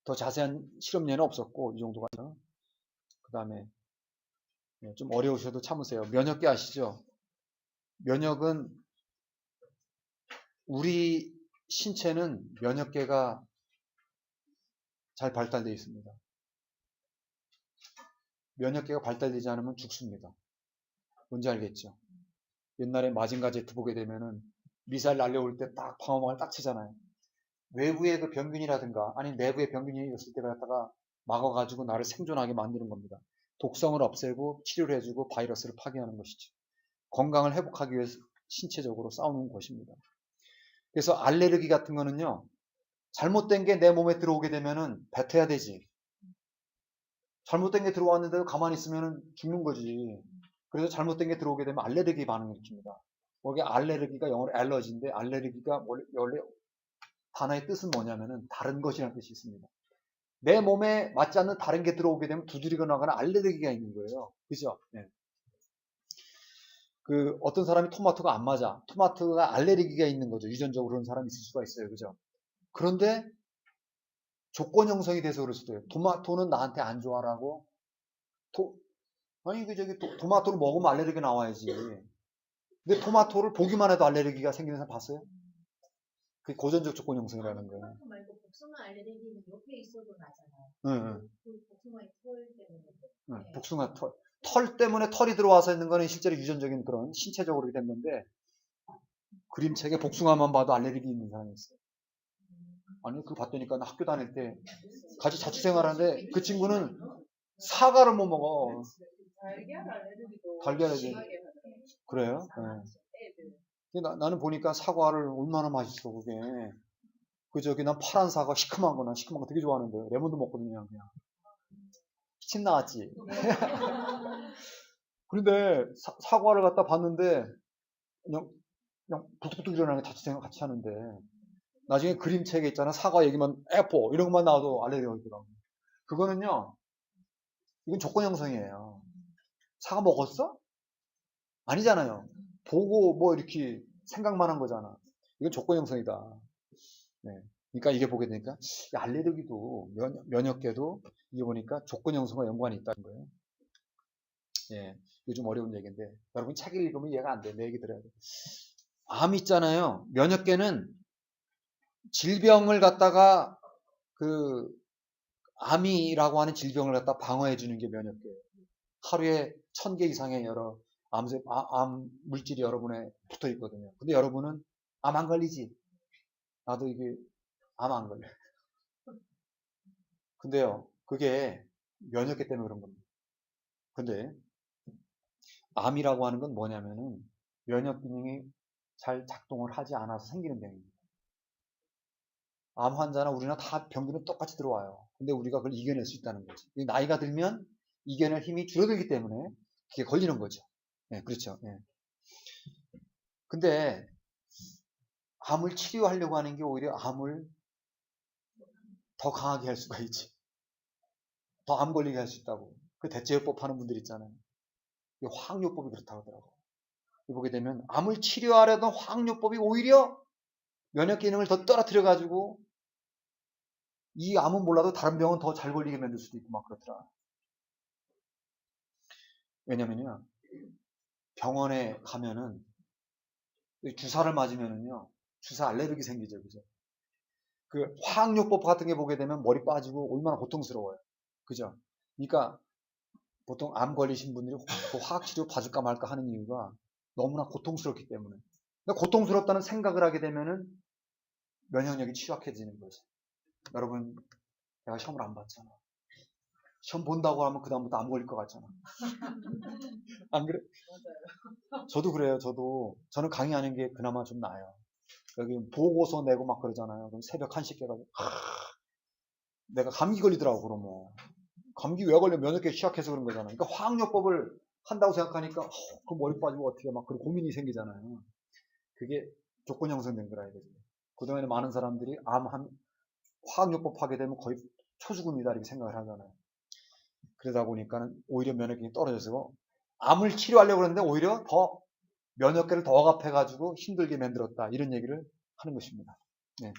Speaker 1: 더 자세한 실험 예는 없었고 이 정도가 그 다음에 좀 어려우셔도 참으세요. 면역계 아시죠? 면역은 우리 신체는 면역계가 잘 발달되어 있습니다. 면역계가 발달되지 않으면 죽습니다. 뭔지 알겠죠? 옛날에 마징가 제트 보게 되면은 미사일 날려올 때 딱 방어막을 딱 치잖아요. 외부의 병균이라든가 아니 내부의 병균이 있을 때 갖다가 막아가지고 나를 생존하게 만드는 겁니다. 독성을 없애고 치료를 해주고 바이러스를 파괴하는 것이죠. 건강을 회복하기 위해서 신체적으로 싸우는 것입니다. 그래서 알레르기 같은 거는요. 잘못된 게 내 몸에 들어오게 되면은 뱉어야 되지. 잘못된 게 들어왔는데도 가만히 있으면 죽는 거지. 그래서 잘못된 게 들어오게 되면 알레르기 반응을 일으킵니다. 거기 알레르기가 영어로 알러지인데 알레르기가 원래 단어의 뜻은 뭐냐면은 다른 것이라는 뜻이 있습니다. 내 몸에 맞지 않는 다른 게 들어오게 되면 두드리거나 하거나 알레르기가 있는 거예요. 그죠? 네. 어떤 사람이 토마토가 안 맞아. 토마토가 알레르기가 있는 거죠. 유전적으로 그런 사람이 있을 수가 있어요. 그죠? 그런데 조건 형성이 돼서 그럴 수도 있어요. 토마토는 나한테 안 좋아라고. 토마토를 먹으면 알레르기 나와야지. 근데 토마토를 보기만 해도 알레르기가 생기는 사람 봤어요? 그게 고전적 조건 형성이라는 거예요.
Speaker 2: 토마토 말고 복숭아 알레르기는 옆에 있어도 나잖아요.
Speaker 1: 응.
Speaker 2: 복숭아의 털 때문에.
Speaker 1: 응. 복숭아 털. 털 때문에 털이 들어와서 있는 거는 실제로 유전적인 그런 신체적으로 된 건데 그림책에 복숭아만 봐도 알레르기 있는 사람이 있어요. 아니 그거 봤더니까 나 학교 다닐 때 같이 자취생활하는데 그 친구는 사과를 못 먹어.
Speaker 2: 달걀 알레르기도
Speaker 1: 달걀 알레르기.
Speaker 2: 심하게 하더라고요.
Speaker 1: 그래요? 네. 나는 보니까 사과를 얼마나 맛있어 그게. 난 파란 사과 시큼한 거 되게 좋아하는데 레몬도 먹거든요 그냥. 침 나왔지. 그런데 사과를 갖다 봤는데 그냥 부뚝부뚝 일어나는 게 자취생활 같이 하는데 나중에 그림책에 있잖아 사과 얘기만 애플 이런 것만 나와도 알레르기가 있더라고. 그거는요 이건 조건 형성이에요. 사과 먹었어? 아니잖아요. 보고 뭐 이렇게 생각만 한 거잖아. 이건 조건 형성이다. 네. 그러니까 이게 보게 되니까 알레르기도 면역계도 이게 보니까 조건 형성과 연관이 있다는 거예요. 예, 이거 좀 어려운 얘기인데 여러분 책 읽으면 이해가 안 돼. 내 얘기 들어야 돼. 암 있잖아요. 면역계는 질병을 갖다가 암이라고 하는 질병을 갖다 방어해 주는 게 면역계예요. 하루에 1000개 이상의 여러 암 물질이 여러분에 붙어 있거든요. 근데 여러분은 암 안 걸리지? 나도 이게 암 안 걸려. 근데요, 그게 면역계 때문에 그런 겁니다. 근데 암이라고 하는 건 뭐냐면은 면역 기능이 잘 작동을 하지 않아서 생기는 병입니다. 암 환자나 우리나 다 병들은 똑같이 들어와요. 근데 우리가 그걸 이겨낼 수 있다는 거죠. 나이가 들면 이겨낼 힘이 줄어들기 때문에 그게 걸리는 거죠. 네, 그렇죠. 네. 근데 암을 치료하려고 하는 게 오히려 암을 더 강하게 할 수가 있지. 더 암 걸리게 할 수 있다고. 그 대체요법 하는 분들 있잖아요. 이 화학요법이 그렇다고 하더라고요. 보게 되면 암을 치료하려던 화학요법이 오히려 면역 기능을 더 떨어뜨려가지고 이 암은 몰라도 다른 병은 더 잘 걸리게 만들 수도 있고 막 그렇더라. 왜냐면요. 병원에 가면은 주사를 맞으면은요. 주사 알레르기 생기죠. 그죠? 화학요법 같은 게 보게 되면 머리 빠지고 얼마나 고통스러워요. 그죠? 그러니까 보통 암 걸리신 분들이 화학치료 봐줄까 말까 하는 이유가 너무나 고통스럽기 때문에. 고통스럽다는 생각을 하게 되면은 면역력이 취약해지는 거죠. 여러분, 내가 시험을 안 봤잖아. 시험 본다고 하면 그다음부터 암 걸릴 것 같잖아. 안 그래?
Speaker 2: 맞아요.
Speaker 1: 저도 그래요. 저는 강의하는 게 그나마 좀 나아요. 여기 보고서 내고 막 그러잖아요. 그럼 새벽 1시 깨가지고
Speaker 3: 내가 감기 걸리더라고, 그러면. 감기 왜 걸려? 면역력이 취약해서 그런 거잖아. 그러니까 화학요법을 한다고 생각하니까, 그 머리 빠지고 어떻게 막 그런 고민이 생기잖아요. 그게 조건 형성된 거라 이거지. 그동안에 많은 사람들이 화학요법 하게 되면 거의 초죽음이다 이렇게 생각을 하잖아요. 그러다 보니까는 오히려 면역력이 떨어져서 암을 치료하려고 그러는데 오히려 더 면역계를 더 억압해가지고 힘들게 만들었다 이런 얘기를 하는 것입니다. 네.